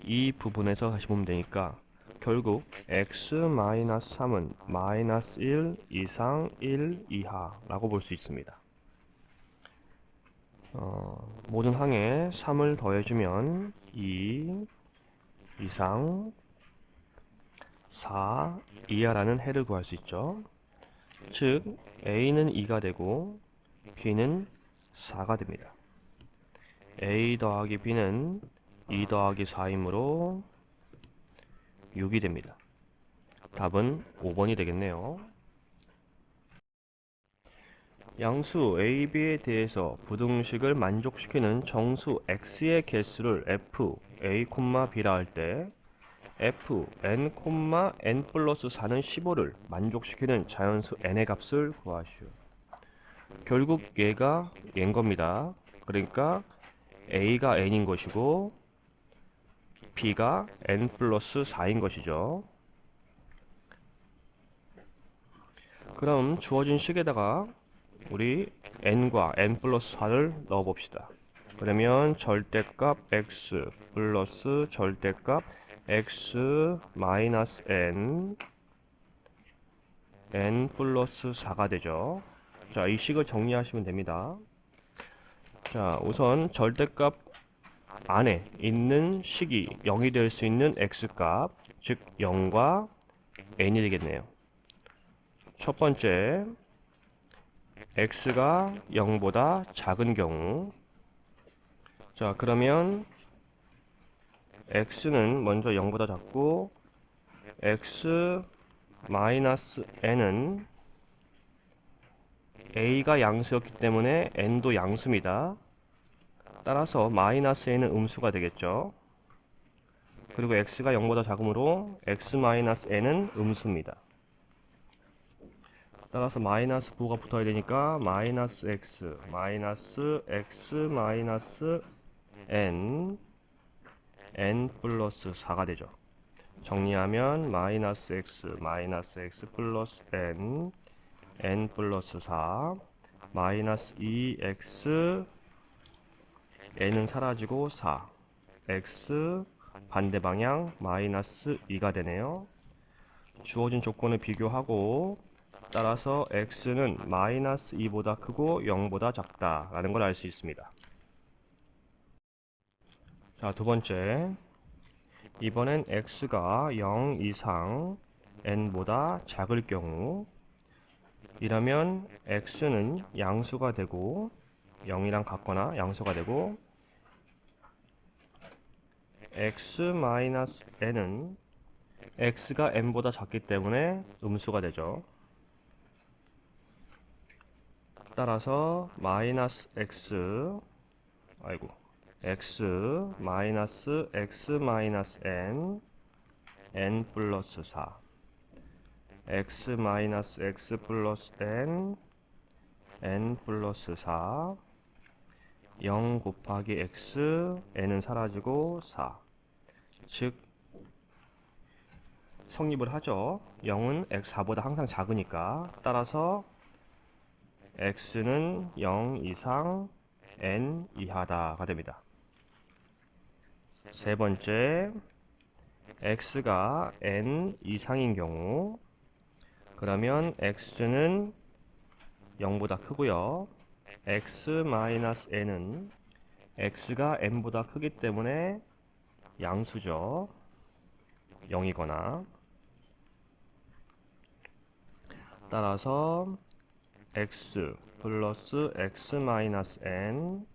이 부분에서 다시 보면 되니까 결국 x-3은 마이너스 1 이상 1 이하 라고 볼 수 있습니다. 모든 항에 3을 더해주면 2 이상 4 이하라는 해를 구할 수 있죠. 즉 a는 2가 되고 b는 4가 됩니다. a 더하기 b는 2 더하기 4이므로 6이 됩니다. 답은 5번이 되겠네요. 양수 a, b에 대해서 부등식을 만족시키는 정수 x의 개수를 f, a, b라 할 때 f, n, n 플러스 4는 15를 만족시키는 자연수 n의 값을 구하시오. 결국 얘가 얘인 겁니다. 그러니까 a가 n인 것이고 b가 n 플러스 4인 것이죠. 그럼 주어진 식에다가 우리 n과 n 플러스 4를 넣어 봅시다. 그러면 절대값 x 플러스 절대값 x 마이너스 n 플러스 4가 되죠. 자, 이 식을 정리하시면 됩니다. 자, 우선 절대값 안에 있는 식이 0이 될 수 있는 x값, 즉 0과 n이 되겠네요. 첫 번째, x가 0보다 작은 경우. 자, 그러면 x는 먼저 0보다 작고 x 마이너스 n은 a가 양수였기 때문에 n도 양수입니다. 따라서 마이너스 n은 음수가 되겠죠. 그리고 x가 0보다 작으므로 x 마이너스 n은 음수입니다. 따라서 마이너스 부호가 붙어야 되니까 마이너스 x 마이너스 x 마이너스 n 플러스 4가 되죠. 정리하면 마이너스 x 플러스 n 플러스 4 마이너스 2x n은 사라지고 4 x 반대 방향 마이너스 2가 되네요. 주어진 조건을 비교하고 따라서 x는 마이너스 2보다 크고 0보다 작다 라는 걸 알 수 있습니다. 자, 두 번째, 이번엔 x가 0 이상 n보다 작을 경우, 이라면 x는 양수가 되고 0이랑 같거나 양수가 되고 x-n은 x가 n보다 작기 때문에 음수가 되죠. 따라서 마이너스 x 마이너스 x 마이너스 n 플러스 4 x 마이너스 x 플러스 n 플러스 4 0 곱하기 x, n은 사라지고 4. 즉 성립을 하죠. 0은 x4보다 항상 작으니까. 따라서 x는 0 이상 n 이하다가 됩니다. 세 번째, x가 n 이상인 경우, 그러면 x는 0보다 크고요. x-n은 x가 n보다 크기 때문에 양수죠. 0이거나. 따라서 x 플러스 x-n,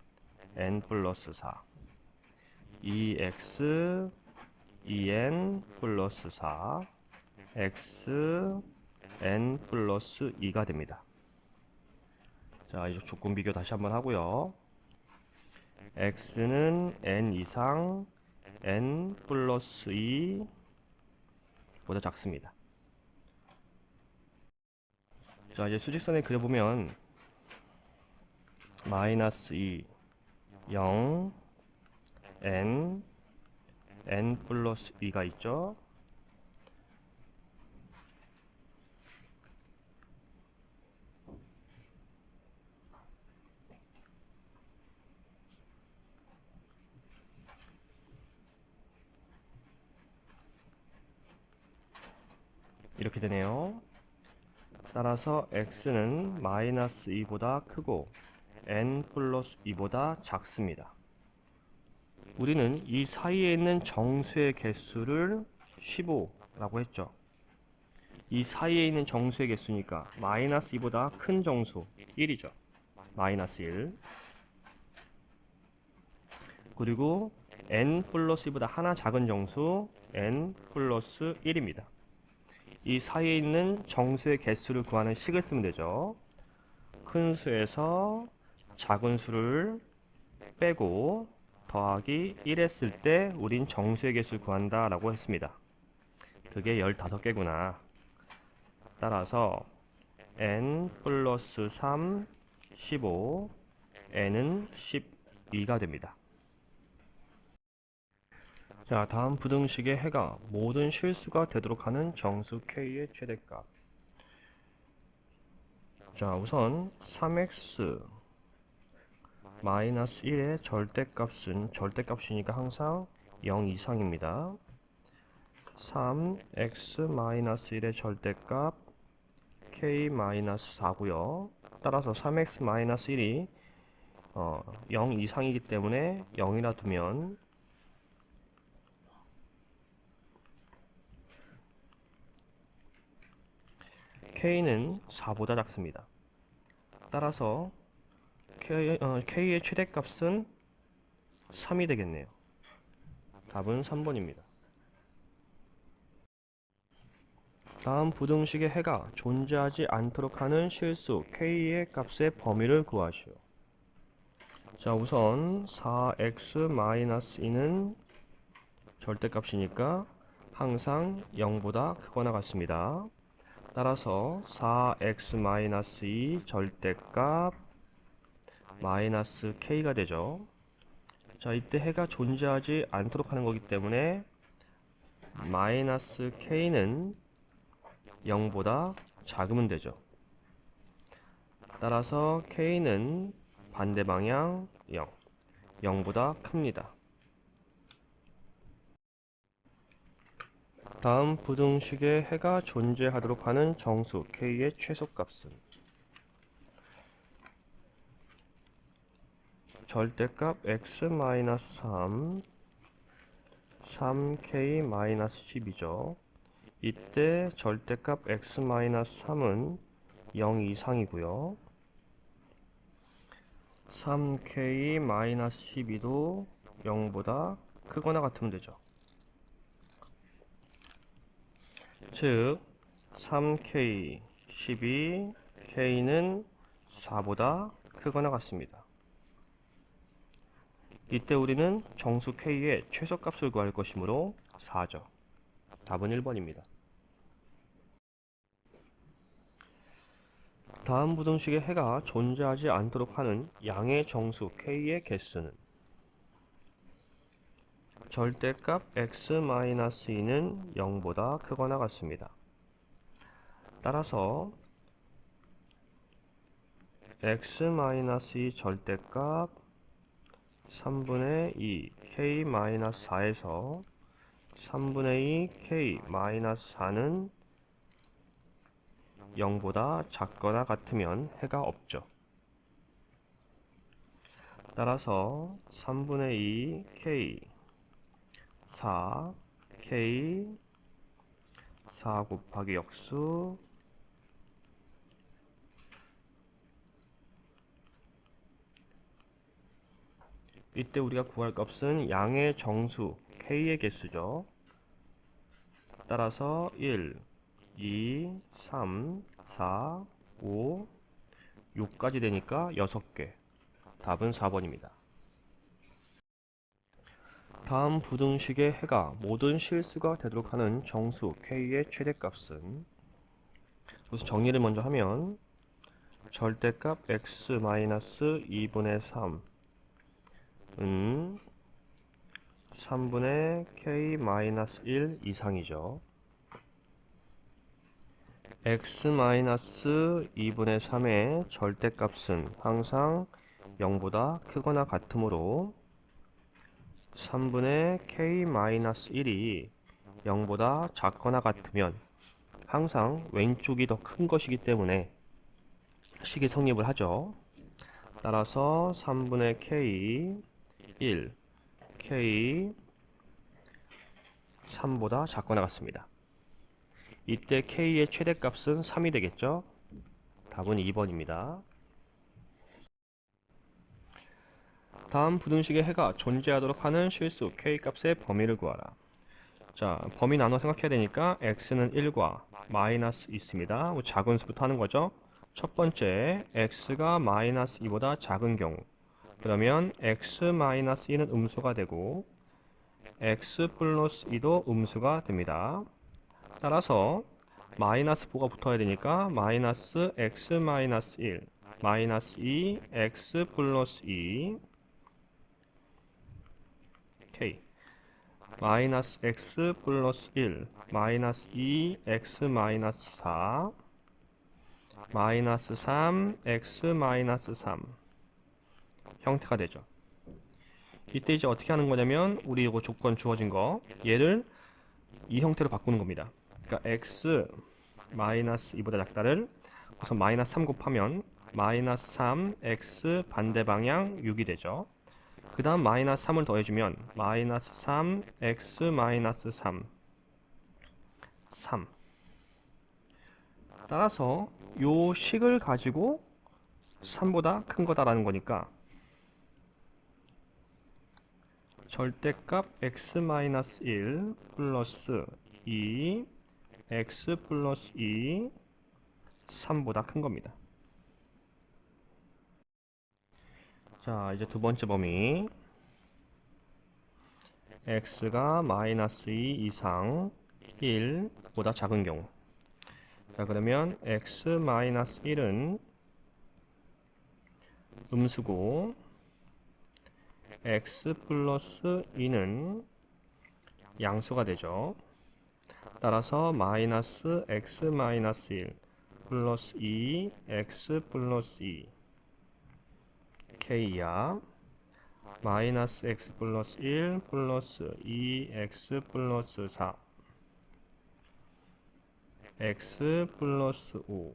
n 플러스 4, 2x 2n 플러스 4, x n 플러스 2가 됩니다. 자, 이제 조건 비교 다시 한번 하고요. x는 n 이상 n 플러스 2보다 작습니다. 자, 이제 수직선에 그려보면 마이너스 2, 0, n, n 플러스 2가 있죠. 이렇게 되네요. 따라서 x는 마이너스 2보다 크고 n 플러스 2보다 작습니다. 우리는 이 사이에 있는 정수의 개수를 15라고 했죠. 이 사이에 있는 정수의 개수니까 마이너스 2보다 큰 정수 1이죠. 마이너스 1. 그리고 n 플러스 2보다 하나 작은 정수 n 플러스 1입니다. 이 사이에 있는 정수의 개수를 구하는 식을 쓰면 되죠. 큰 수에서 작은 수를 빼고 더하기 1 했을 때 우린 정수의 개수를 구한다 라고 했습니다. 그게 15개구나. 따라서 n 플러스 3, 15, n은 12가 됩니다. 자, 다음 부등식의 해가 모든 실수가 되도록 하는 정수 k의 최대값. 자, 우선 3x 마이너스 1의 절대값은 절대값이니까 항상 0 이상입니다. 3x 마이너스 1의 절대값 k 마이너스 4고요. 따라서 3x 마이너스 1이 0 이상이기 때문에 0이라 두면 k는 4보다 작습니다. 따라서 k의 최대값은 3이 되겠네요. 답은 3번입니다. 다음 부등식의 해가 존재하지 않도록 하는 실수 k의 값의 범위를 구하시오. 자, 우선 4x-2는 절대값이니까 항상 0보다 크거나 같습니다. 따라서 4x-2 절대값 마이너스 k가 되죠. 자, 이때 해가 존재하지 않도록 하는 거기 때문에 마이너스 k는 0보다 작으면 되죠. 따라서 k는 반대 방향 0, 0보다 큽니다. 다음 부등식의 해가 존재하도록 하는 정수 k의 최소값은 절대값 x-3, 3k-10이죠. 이때 절대값 x-3은 0 이상이고요. 3k-12도 0보다 크거나 같으면 되죠. 즉 3k, 12, k는 4보다 크거나 같습니다. 이때 우리는 정수 k의 최소값을 구할 것이므로 4죠. 답은 1번입니다. 다음 부등식의 해가 존재하지 않도록 하는 양의 정수 k의 개수는 절대값 x-2는 0보다 크거나 같습니다. 따라서 x-2 절대값 3분의 2 k-4에서 3분의 2 k-4는 0보다 작거나 같으면 해가 없죠. 따라서 3분의 2 k 4 k 4 곱하기 역수 이때 우리가 구할 값은 양의 정수 k의 개수죠. 따라서 1, 2, 3, 4, 5, 6까지 되니까 6개. 답은 4번입니다. 다음 부등식의 해가 모든 실수가 되도록 하는 정수 k의 최대값은 여기서 정리를 먼저 하면 절대값 x-2분의 3은 3분의 k-1 이상이죠. x-2분의 3의 절대값은 항상 0보다 크거나 같으므로 3분의 k-1이 0보다 작거나 같으면 항상 왼쪽이 더 큰 것이기 때문에 식이 성립을 하죠. 따라서 3분의 k 1, k 3보다 작거나 같습니다. 이때 k의 최대값은 3이 되겠죠. 답은 2번입니다. 다음 부등식의 해가 존재하도록 하는 실수 k값의 범위를 구하라. 자, 범위 나눠 생각해야 되니까 x는 1과 마이너스 있습니다. 작은 수부터 하는 거죠. 첫 번째, x가 마이너스 2보다 작은 경우 그러면 x-2는 음수가 되고 x 플러스 2도 음수가 됩니다. 따라서 마이너스 부가 붙어야 되니까 마이너스 x 마이너스 1 마이너스 2 x 플러스 2 k 마이너스 x 플러스 1 마이너스 2 x 마이너스 4 마이너스 3 x 마이너스 3 형태가 되죠. 이때 이제 어떻게 하는 거냐면 우리 이거 조건 주어진 거 얘를 이 형태로 바꾸는 겁니다. 그러니까 x 마이너스 2보다 작다를 우선 마이너스 3 곱하면 마이너스 3 x 반대 방향 6이 되죠. 그 다음 마이너스 3을 더해주면 마이너스 3 x 마이너스 3 3 따라서 요 식을 가지고 3보다 큰 거다라는 거니까 절대값 x-1 플러스 2 x 플러스 2 3보다 큰 겁니다. 자, 이제 두 번째 범위 x가 마이너스 2 이상 1보다 작은 경우 자, 그러면 x 마이너스 1은 음수고 x 플러스 2는 양수가 되죠. 따라서 마이너스 x 마이너스 1 플러스 2 x 플러스 2 k야 마이너스 x 플러스 1 플러스 2x 플러스 4 x 플러스 5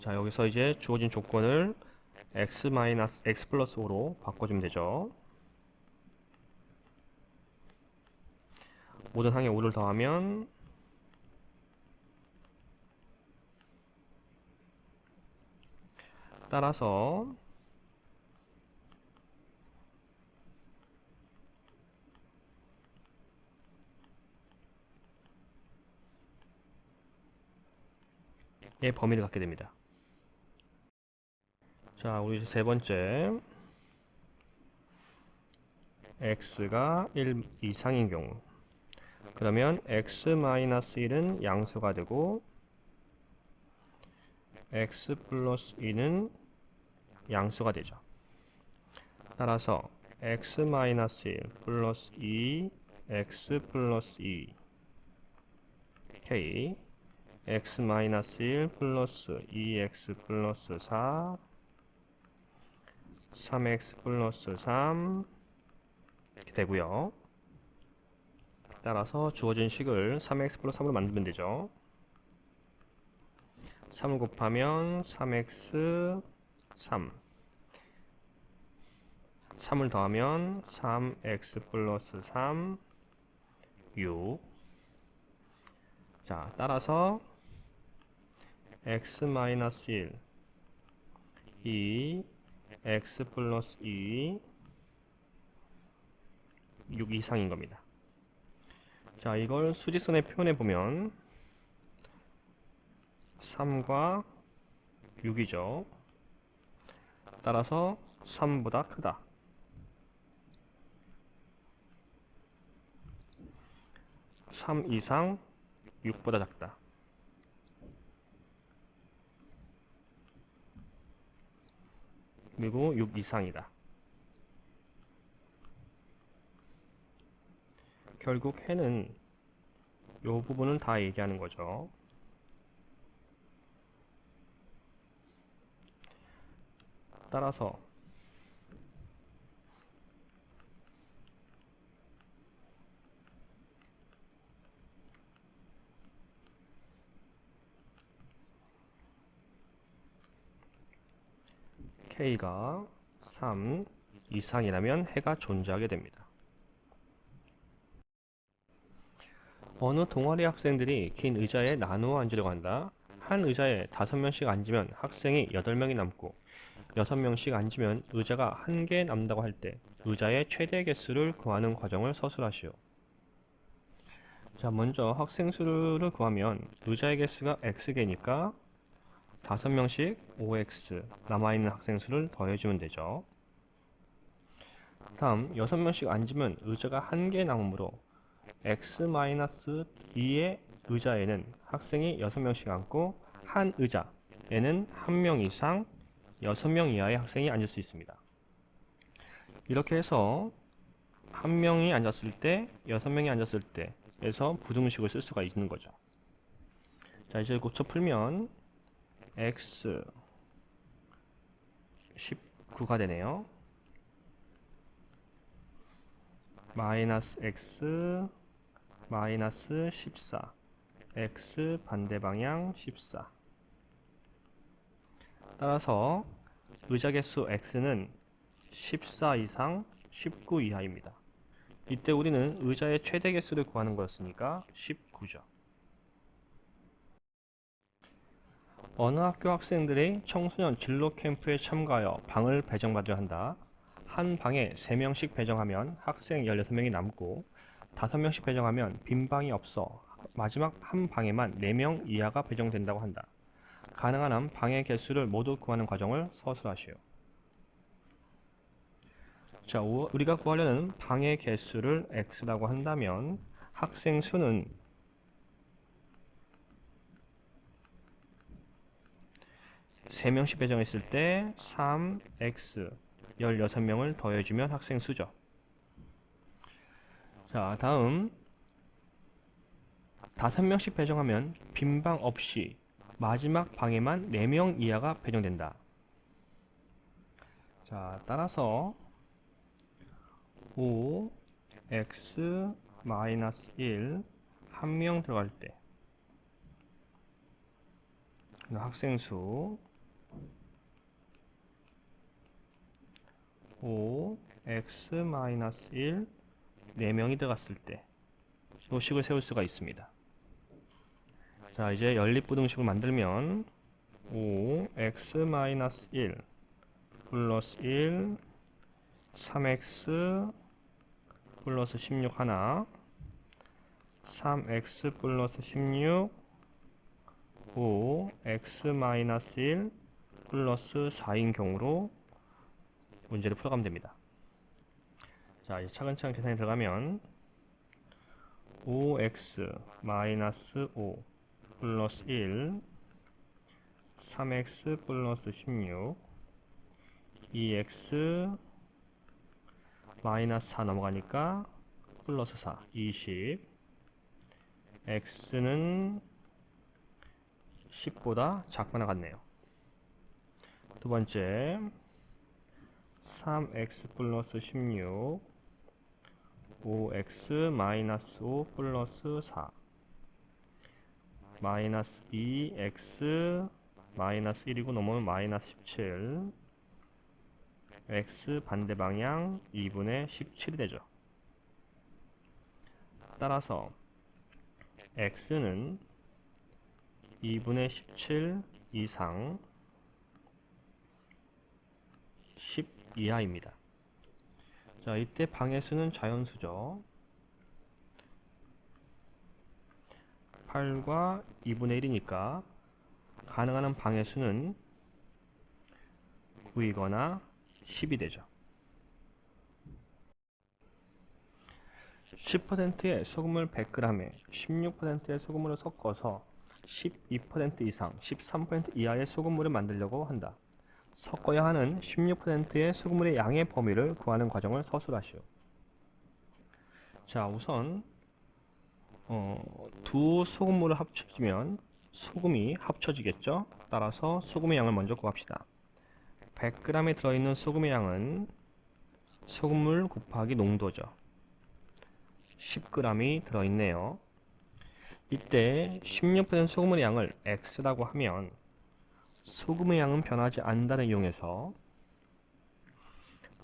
자, 여기서 이제 주어진 조건을 x 마이너스 x 플러스 5로 바꿔주면 되죠. 모든 항에 5를 더하면 따라서 의 범위를 갖게 됩니다. 자, 우리 이제 세 번째 x가 1 이상인 경우 그러면 x-1은 양수가 되고 x 플러스 2는 양수가 되죠. 따라서 x 마이너스 1 플러스 2 x 플러스 2 k x 마이너스 1 플러스 2x 플러스 4 3x 플러스 3 이렇게 되고요. 따라서 주어진 식을 3x 플러스 3으로 만들면 되죠. 3을 곱하면 3x 3 3을 더하면 3x 플러스 3 6. 자, 따라서 x 마이너스 1 2 x 플러스 2 6 이상인 겁니다. 자, 이걸 수직선에 표현해 보면 3과 6이죠. 따라서 3보다 크다. 3 이상 6보다 작다. 그리고 6 이상이다. 결국 해는 이 부분을 다 얘기하는 거죠. 따라서 K가 3 이상이라면 해가 존재하게 됩니다. 어느 동아리 학생들이 긴 의자에 나누어 앉으려고 한다. 한 의자에 5명씩 앉으면 학생이 8명이 남고 6명씩 앉으면 의자가 1개 남는다고 할 때 의자의 최대 개수를 구하는 과정을 서술하시오. 자, 먼저 학생 수를 구하면 의자의 개수가 x개니까 5명씩 5x 남아있는 학생 수를 더해주면 되죠. 다음 6명씩 앉으면 의자가 1개 남으므로 x-2의 의자에는 학생이 6명씩 앉고 한 의자에는 1명 이상 6명 이하의 학생이 앉을 수 있습니다. 이렇게 해서 1명이 앉았을 때 6명이 앉았을 때 에서 부등식을 쓸 수가 있는 거죠. 자, 이제 고쳐 풀면 x 19가 되네요. 마이너스 x 마이너스 14 x 반대 방향 14. 따라서 의자 개수 x는 14 이상 19 이하입니다. 이때 우리는 의자의 최대 개수를 구하는 거였으니까 19죠. 어느 학교 학생들이 청소년 진로 캠프에 참가하여 방을 배정받으려 한다. 한 방에 3명씩 배정하면 학생 16명이 남고 5명씩 배정하면 빈 방이 없어 마지막 한 방에만 4명 이하가 배정된다고 한다. 가능한 한 방의 개수를 모두 구하는 과정을 서술하시오. 자, 우리가 구하려는 방의 개수를 x라고 한다면 학생 수는 3명씩 배정했을 때 3x 16명을 더해주면 학생 수죠. 자, 다음 5명씩 배정하면 빈 방 없이 마지막 방에만 4명 이하가 배정된다. 자, 따라서 5 x 마이너스 1 한 명 들어갈 때 학생 수 5 x 마이너스 1 4명이 들어갔을 때 요식을 세울 수가 있습니다. 자, 이제 연립부등식을 만들면 5 x 마이너스 1 플러스 1 3x 플러스 16 하나 3x 플러스 16 5 x 마이너스 1 플러스 4인 경우로 문제를 풀어가면 됩니다. 자, 이제 차근차근 계산이 들어가면 5x 마이너스 5 플러스 1 3x 플러스 16 2x 마이너스 4 넘어가니까 플러스 4 20 x는 10보다 작거나 같네요. 두 번째 3x 플러스 16 5x 마이너스 5 플러스 4 마이너스 2x 마이너스 1이고 넘으면 마이너스 17 x 반대 방향 2분의 17이 되죠. 따라서 x는 2분의 17 이상 10 이하입니다. 자, 이때 방해수는 자연수죠. 8과 2분의 1이니까 가능한 방해수는 9이거나 10이 되죠. 10%의 소금을 100g에 16%의 소금물을 섞어서 12% 이상, 13% 이하의 소금물을 만들려고 한다. 섞어야 하는 16%의 소금물의 양의 범위를 구하는 과정을 서술하시오. 자, 우선 두 소금물을 합쳐지면 소금이 합쳐지겠죠. 따라서 소금의 양을 먼저 구합시다. 100g에 들어있는 소금의 양은 소금물 곱하기 농도죠. 10g이 들어있네요. 이때 16% 소금물의 양을 x라고 하면 소금의 양은 변하지 않는다를 이용해서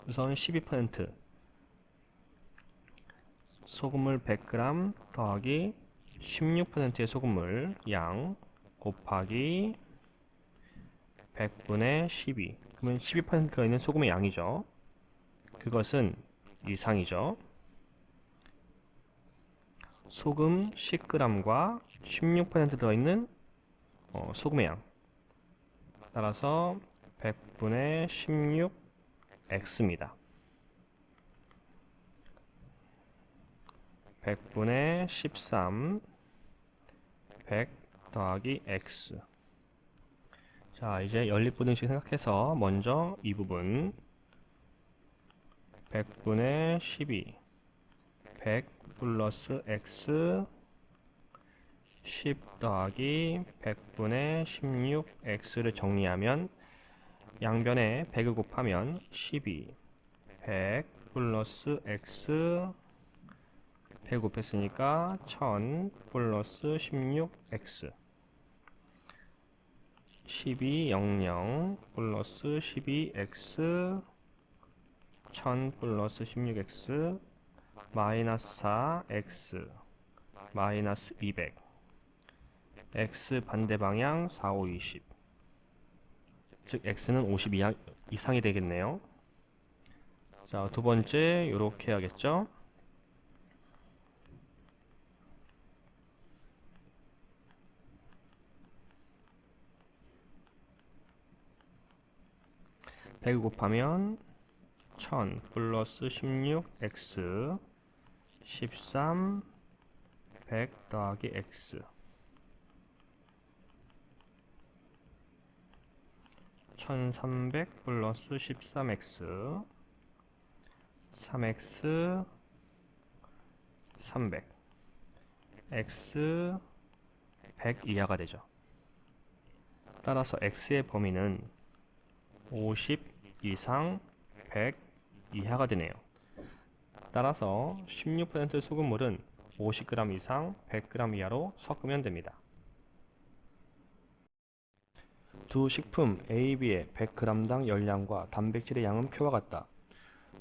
우선 12% 소금물 100g 더하기 16%의 소금물 양 곱하기 100분의 12 그러면 12% 들어있는 소금의 양이죠. 그것은 이상이죠. 소금 10g과 16% 들어있는 소금의 양 따라서 100분의 16x입니다. 100분의 13 100 더하기 x. 자, 이제 연립부등식 생각해서 먼저 이 부분 100분의 12 100 플러스 x 10 더하기 100분의 16x를 정리하면 양변에 100을 곱하면 12 100 플러스 x 100 곱했으니까 1000 플러스 16x 12 00 플러스 12x 1000 플러스 16x 마이너스 4x 마이너스 200 x 반대 방향 4, 5, 20 즉 x는 50 이상이 되겠네요. 자, 두 번째 이렇게 해야겠죠. (100) 곱하면 1000 플러스 16x 13 100 더하기 x 1300 플러스 13x 3x 300 x 100 이하가 되죠. 따라서 x의 범위는 50 이상 100 이하가 되네요. 따라서 16% 소금물은 50g 이상 100g 이하로 섞으면 됩니다. 두 식품 A, B의 100g당 열량과 단백질의 양은 표와 같다.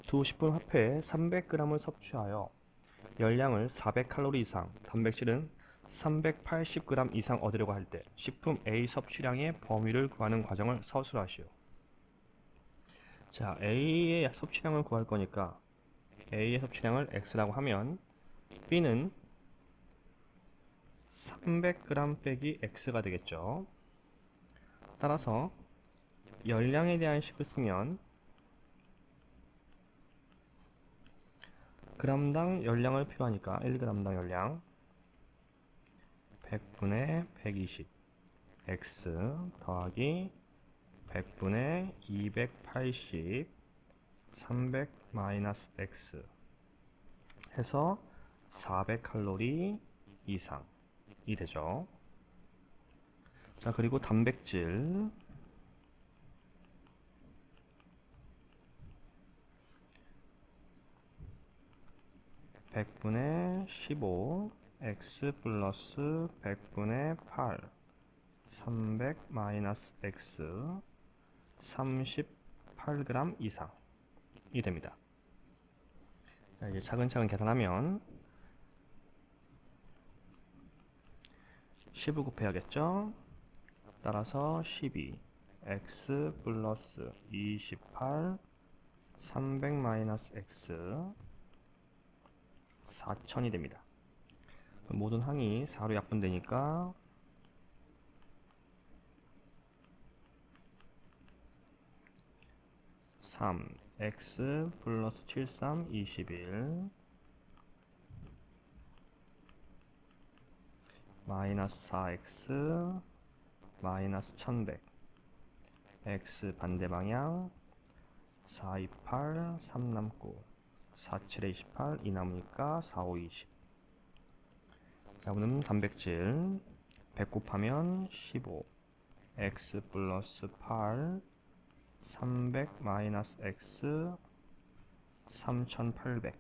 두 식품 합해에 300g을 섭취하여 열량을 400칼로리 이상, 단백질은 380g 이상 얻으려고 할 때 식품 A 섭취량의 범위를 구하는 과정을 서술하시오. 자, A의 섭취량을 구할 거니까 A의 섭취량을 X라고 하면 B는 300g 빼기 X가 되겠죠. 따라서 열량에 대한 식을 쓰면 g당 열량을 필요하니까 1g당 열량 100분의 120 x 더하기 100분의 280 300 마이너스 x 해서 400칼로리 이상이 되죠. 자, 그리고 단백질 100분의 15 x 플러스 100분의 8 300 마이너스 x 38g 이상이 됩니다. 자, 이제 차근차근 계산하면 10을 곱해야겠죠. 따라서 12 x 플러스 28 300 마이너스 x 4000이 됩니다. 모든 항이 4로 약분되니까 3 x 플러스 73 21 마이너스 4x 마이너스 1100 x 반대 방향 428 3 남고 47에 28 2 남으니까 45 20. 자, 오늘 단백질 100 곱하면 15 x 플러스 8 300 마이너스 x 3800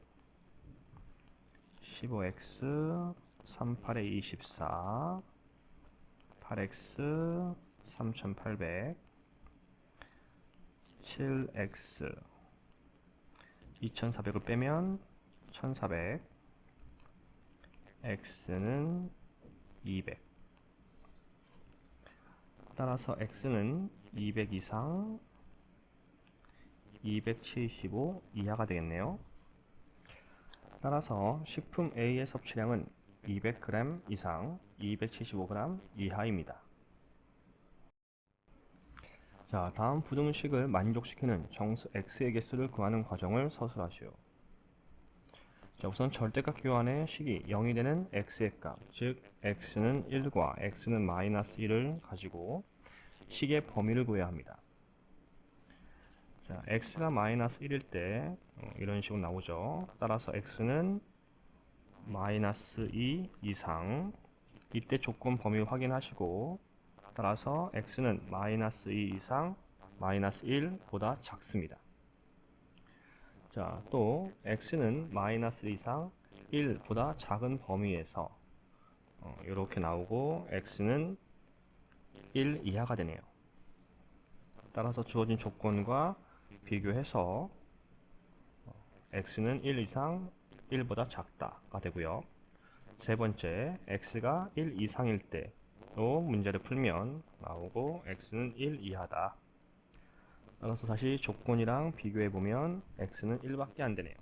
15x 38에 24 8x 3800 7x 2400을 빼면 1400 x는 200 따라서 x는 200 이상 275 이하가 되겠네요. 따라서 식품 A의 섭취량은 200g 이상 275g 이하입니다. 자, 다음 부등식을 만족시키는 정수 x의 개수를 구하는 과정을 서술하시오. 자, 우선 절대값 교환의 식이 0이 되는 x의 값, 즉 x는 1과 x는 마이너스 1을 가지고 식의 범위를 구해야 합니다. 자, x가 마이너스 1일 때 이런 식으로 나오죠. 따라서 x는 마이너스 2 이상, 이때 조건 범위 확인하시고, 따라서 x는 마이너스 2 이상 마이너스 1보다 작습니다. 자, 또 x는 마이너스 이상 1보다 작은 범위에서 이렇게 나오고 x는 1 이하가 되네요. 따라서 주어진 조건과 비교해서 x는 1 이상 1보다 작다가 되고요. 세 번째, x가 1 이상일 때로 문제를 풀면 나오고 x는 1 이하다. 따라서 다시 조건이랑 비교해보면 x는 1밖에 안 되네요.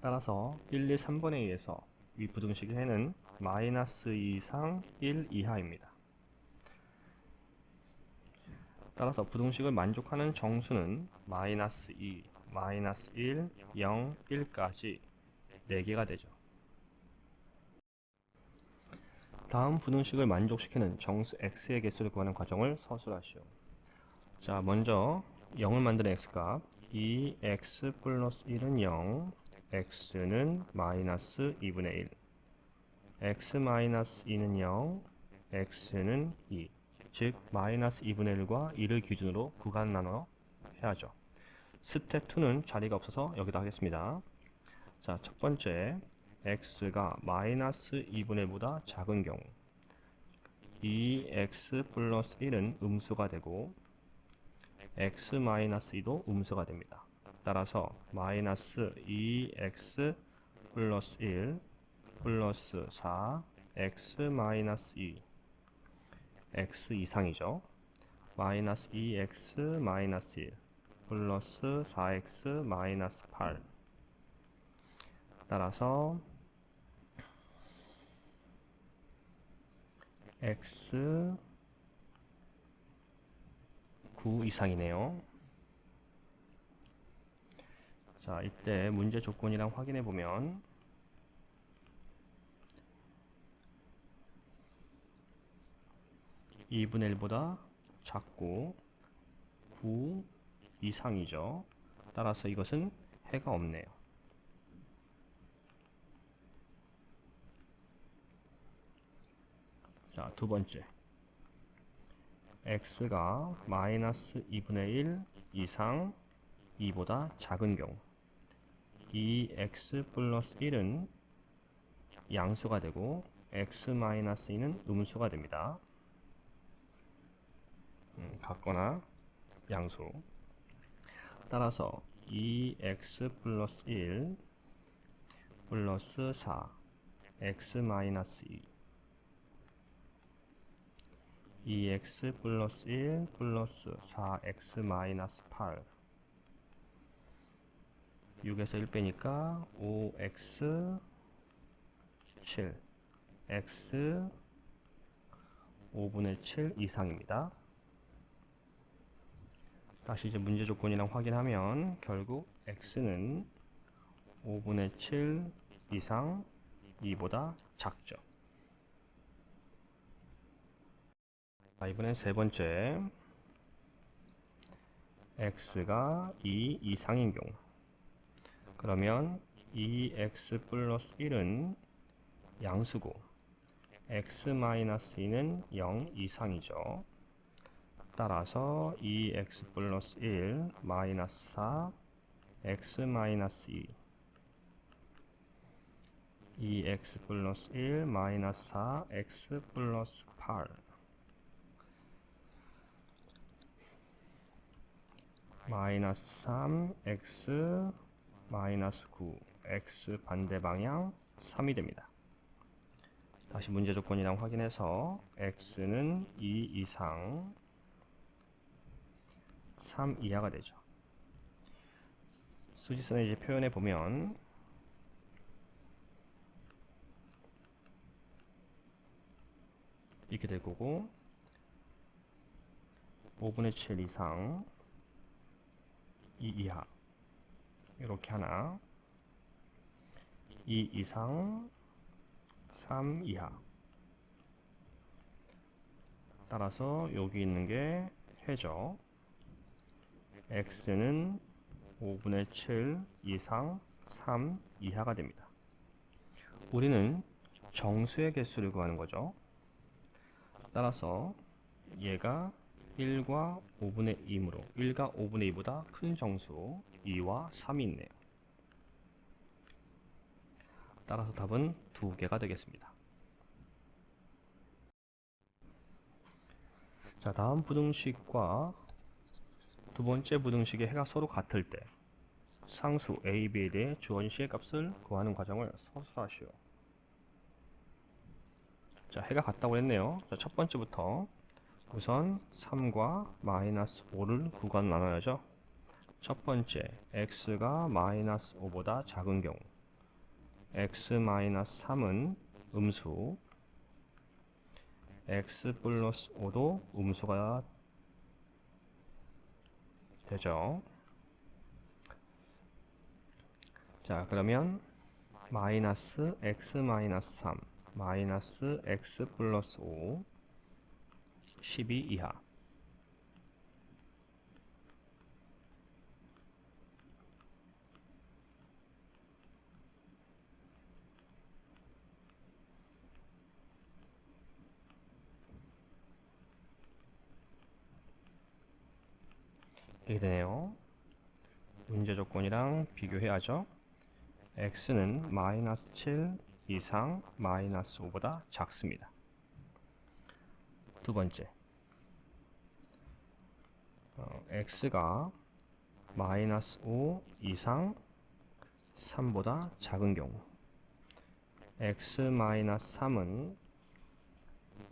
따라서 1, 2, 3번에 의해서 이 부등식의 해는 마이너스 2 이상 1 이하입니다. 따라서 부등식을 만족하는 정수는 마이너스 2, 마이너스 1, 0, 1까지 4개가 되죠. 다음 부등식을 만족시키는 정수 x의 개수를 구하는 과정을 서술하시오. 자, 먼저 0을 만드는 x값 2x 플러스 1은 0, x는 마이너스 2분의 1, x 마이너스 2는 0, x는 2, 즉 마이너스 2분의 1과 2를 기준으로 구간 나눠 해야죠. 스텝 2는 자리가 없어서 여기다 하겠습니다. 자, 첫 번째, x가 마이너스 2분의 1보다 작은 경우 2x 플러스 1은 음수가 되고 x 마이너스 2도 음수가 됩니다. 따라서 마이너스 2x 플러스 1 플러스 4 x 마이너스 2 x 이상이죠. 마이너스 2x 마이너스 1 플러스 4x 마이너스 8 따라서 x 9 이상이네요. 자, 이때 문제 조건이랑 확인해 보면 2분의 1보다 작고 9 이상이죠. 따라서 이것은 해가 없네요. 자, 두 번째. x가 마이너스 2분의 1 이상 2보다 작은 경우 이 x 플러스 1은 양수가 되고 x 마이너스 2는 음수가 됩니다. 같거나 양수. 따라서 2x 플러스 1 플러스 4 x 마이너스 2 2x 플러스 1 플러스 4x 마이너스 8 6에서 1 빼니까 5x 7 x 5분의 7 이상입니다. 다시 이제 문제 조건이랑 확인하면 결국 x는 5분의 7 이상 2보다 작죠. 자, 이번엔 세 번째. x가 2 이상인 경우 그러면 2x 플러스 1은 양수고 x 마이너스 2는 0 이상이죠. 따라서 2x 플러스 1 마이너스 4 x 마이너스 2 2x 플러스 1 마이너스 4 x 플러스 8 마이너스 3 x 마이너스 9 x 반대 방향 3이 됩니다. 다시 문제 조건이랑 확인해서 x는 2 이상 3 이하가 되죠. 수지선에 이제 표현해 보면 이렇게 될 거고 5분의 7 이상 2 이하 이렇게 하나 2 이상 3 이하 따라서 여기 있는 게 해죠. x는 5분의 7 이상 3 이하가 됩니다. 우리는 정수의 개수를 구하는 거죠. 따라서 얘가 1과 5분의 2이므로 1과 5분의 2보다 큰 정수 2와 3이 있네요. 따라서 답은 2개가 되겠습니다. 자, 다음 부등식과 두 번째 부등식의 해가 서로 같을 때 상수 a, b에 대해 주어진 식의 값을 구하는 과정을 서술하시오. 자, 해가 같다고 했네요. 자, 첫 번째부터 우선 3과 마이너스 5를 구간 나눠야죠. 첫 번째, x가 마이너스 5보다 작은 경우 x 마이너스 3은 음수, x 플러스 5도 음수가 되죠. 자, 그러면 마이너스 x 마이너스 3 마이너스 x 플러스 5 12 이하 이렇게 되네요. 문제 조건이랑 비교해야죠. x는 마이너스 7 이상 마이너스 5보다 작습니다. 두 번째, x가 마이너스 5 이상 3보다 작은 경우 x 마이너스 3은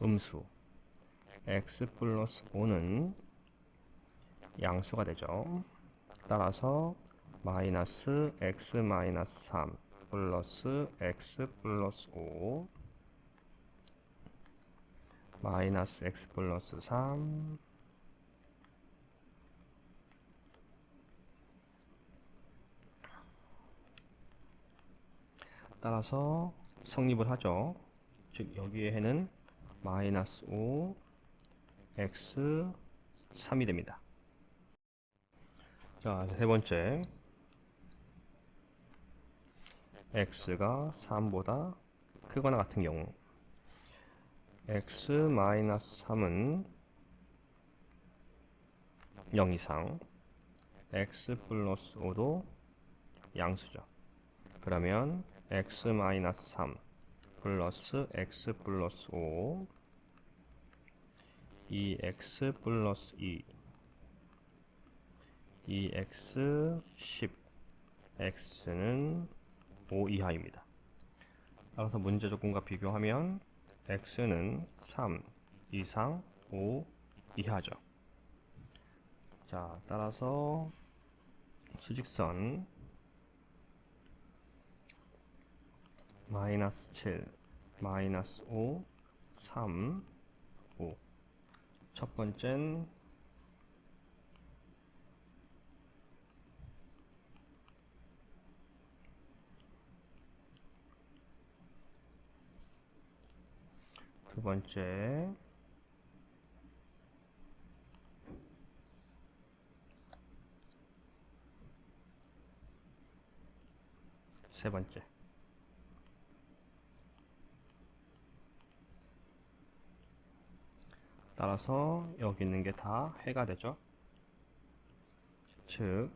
음수, x 플러스 5는 양수가 되죠. 따라서 마이너스 x 마이너스 3 플러스 x 플러스 5 마이너스 x 플러스 3 따라서 성립을 하죠. 즉 여기에 해는 마이너스 5 x 3이 됩니다. 자, 세 번째, x가 3보다 크거나 같은 경우 x-3은 0 이상, x 플러스 5도 양수죠. 그러면 x-3 플러스 x 플러스 5, 이 x 플러스 2, 이 x 10, x는 5 이하입니다. 따라서 문제 조건과 비교하면 x는 3 이상 5 이하죠. 자, 따라서 수직선 마이너스 7, 마이너스 5, 3, 5. 첫 번째는 두 번째, 세 번째. 따라서 여기 있는 게 다 해가 되죠. 즉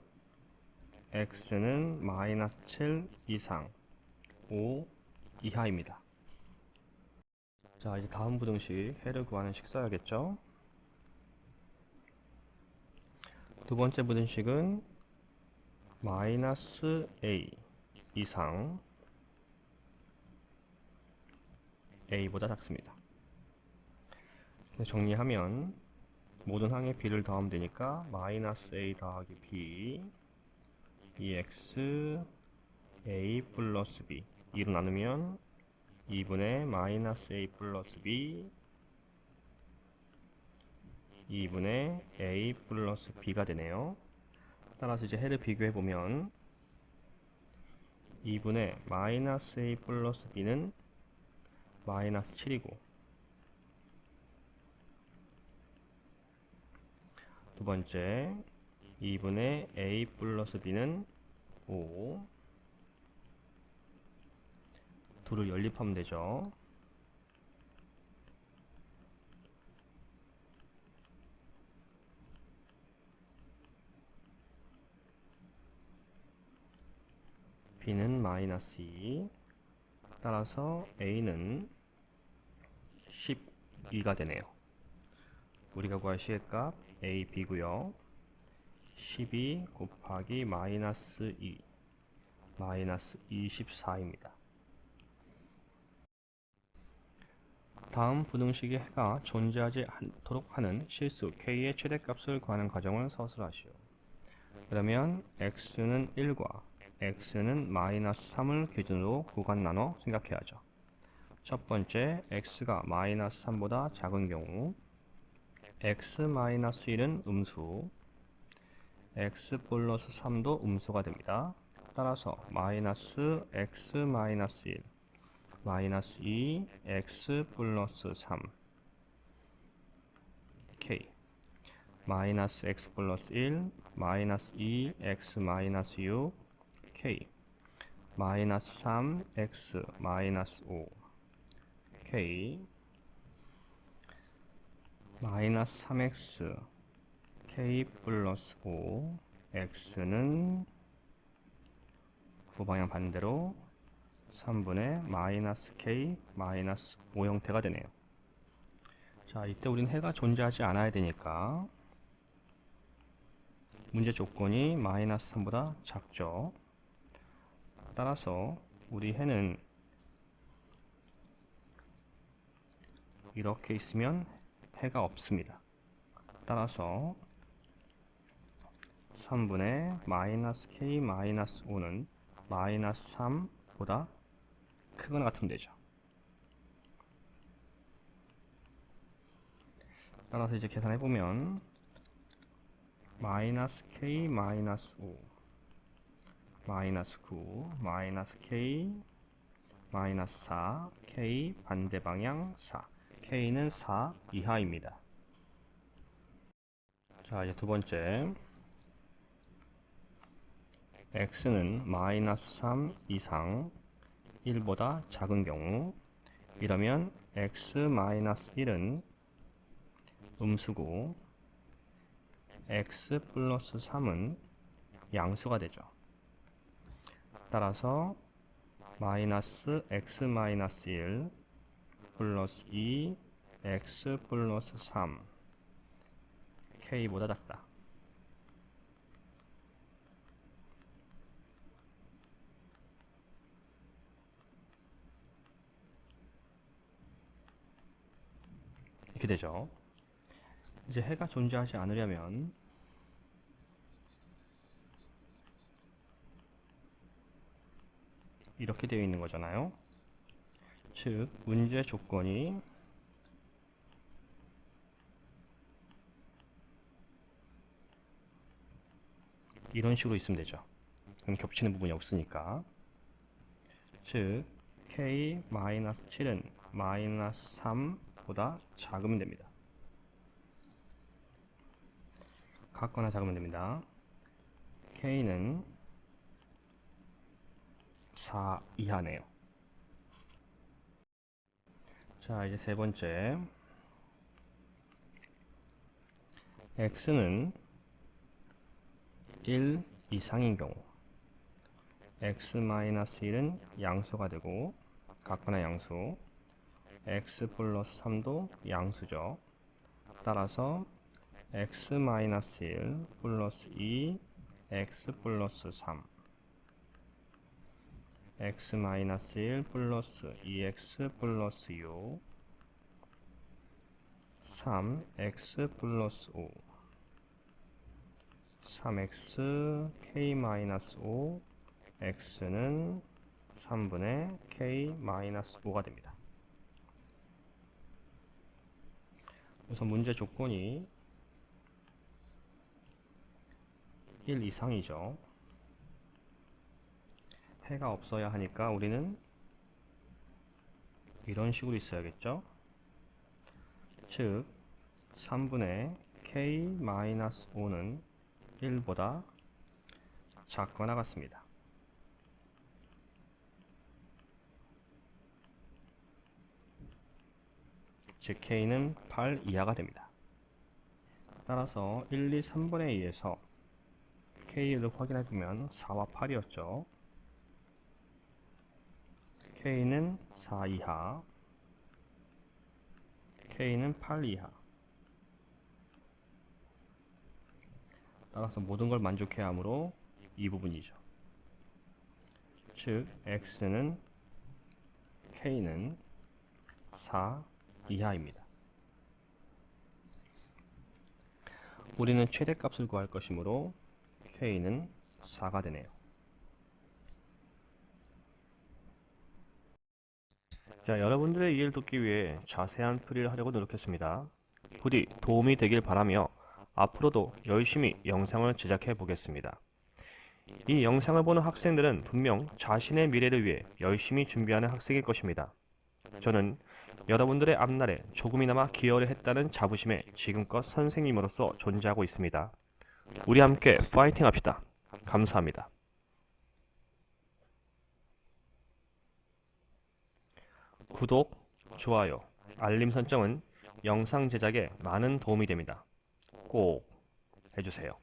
x는 마이너스 7 이상 5 이하입니다. 자, 이제 다음 부등식 해를 구하는 식 써야겠죠. 두 번째 부등식은 마이너스 a 이상 a보다 작습니다. 정리하면 모든 항에 b를 더하면 되니까 마이너스 a 더하기 b EX A 플러스 B 2로 나누면 2분의 마이너스 A 플러스 B 2분의 A 플러스 B가 되네요. 따라서 이제 해를 비교해보면 2분의 마이너스 A 플러스 B는 마이너스 7이고 두 번째 2분의 A 플러스 B는 5. 둘을 연립하면 되죠. B는 마이너스 2. 따라서 A는 12가 되네요. 우리가 구할 시의 값 A, B고요. 12 곱하기 마이너스 2 마이너스 24입니다. 다음 부등식의 해가 존재하지 않도록 하는 실수 K의 최대값을 구하는 과정을 서술하시오. 그러면 X는 1과 X는 마이너스 3을 기준으로 구간 나눠 생각해야죠. 첫 번째, X가 마이너스 3보다 작은 경우 X 마이너스 1은 음수, x 플러스 3도 음수가 됩니다. 따라서 마이너스 x 마이너스 1 마이너스 2 x 플러스 3 k 마이너스 x 플러스 1 마이너스 2 x 마이너스 6 k 마이너스 3 x 마이너스 5 k 마이너스 3x k 플러스 5 x는 부방향 반대로 3분의 마이너스 k 마이너스 5 형태가 되네요. 자, 이때 우린 해가 존재하지 않아야 되니까 문제 조건이 마이너스 3보다 작죠. 따라서 우리 해는 이렇게 있으면 해가 없습니다. 따라서 3분의 마이너스 k 마이너스 5는 마이너스 3보다 크거나 같으면 되죠. 따라서 이제 계산해보면 마이너스 k 마이너스 5 마이너스 9 마이너스 k 마이너스 4 k 반대 방향 4 k는 4 이하입니다. 자, 이제 두 번째. x는 마이너스 3 이상 1보다 작은 경우, 이러면 x 마이너스 1은 음수고 x 플러스 3은 양수가 되죠. 따라서 마이너스 x 마이너스 1 플러스 2 x 플러스 3 k보다 작다. 이렇게 되죠. 이제 해가 존재하지 않으려면 이렇게 되어 있는 거잖아요. 즉 문제 조건이 이런 식으로 있으면 되죠. 그럼 겹치는 부분이 없으니까. 즉 k-7은 마이너스 3보다 작으면 됩니다. 같거나 작으면 됩니다. k는 4 이하네요. 자, 이제 세 번째. x는 1 이상인 경우 x-1은 양수가 되고 같거나 양수, x 플러스 3도 양수죠. 따라서 x-1 플러스 2 x 플러스 3 x-1 플러스 2x 플러스 6 3x 플러스 5 3x k-5 x는 3분의 k-5가 됩니다. 우선 문제 조건이 1 이상이죠. 해가 없어야 하니까 우리는 이런 식으로 있어야겠죠. 즉 3분의 k-5는 1보다 작거나 같습니다. 즉 k는 8 이하가 됩니다. 따라서 1, 2, 3분의 2에서 k를 확인해보면 4와 8이었죠. k는 4 이하, k는 8 이하. 따라서 모든 걸 만족해야 하므로 이 부분이죠. 즉 x는 k는 4 이하입니다. 우리는 최대값을 구할 것이므로 k는 4가 되네요. 자, 여러분들의 이해를 돕기 위해 자세한 풀이를 하려고 노력했습니다. 부디 도움이 되길 바라며 앞으로도 열심히 영상을 제작해 보겠습니다. 이 영상을 보는 학생들은 분명 자신의 미래를 위해 열심히 준비하는 학생일 것입니다. 저는 여러분들의 앞날에 조금이나마 기여를 했다는 자부심에 지금껏 선생님으로서 존재하고 있습니다. 우리 함께 파이팅 합시다. 감사합니다. 구독, 좋아요, 알림 설정은 영상 제작에 많은 도움이 됩니다. 꼭 해주세요.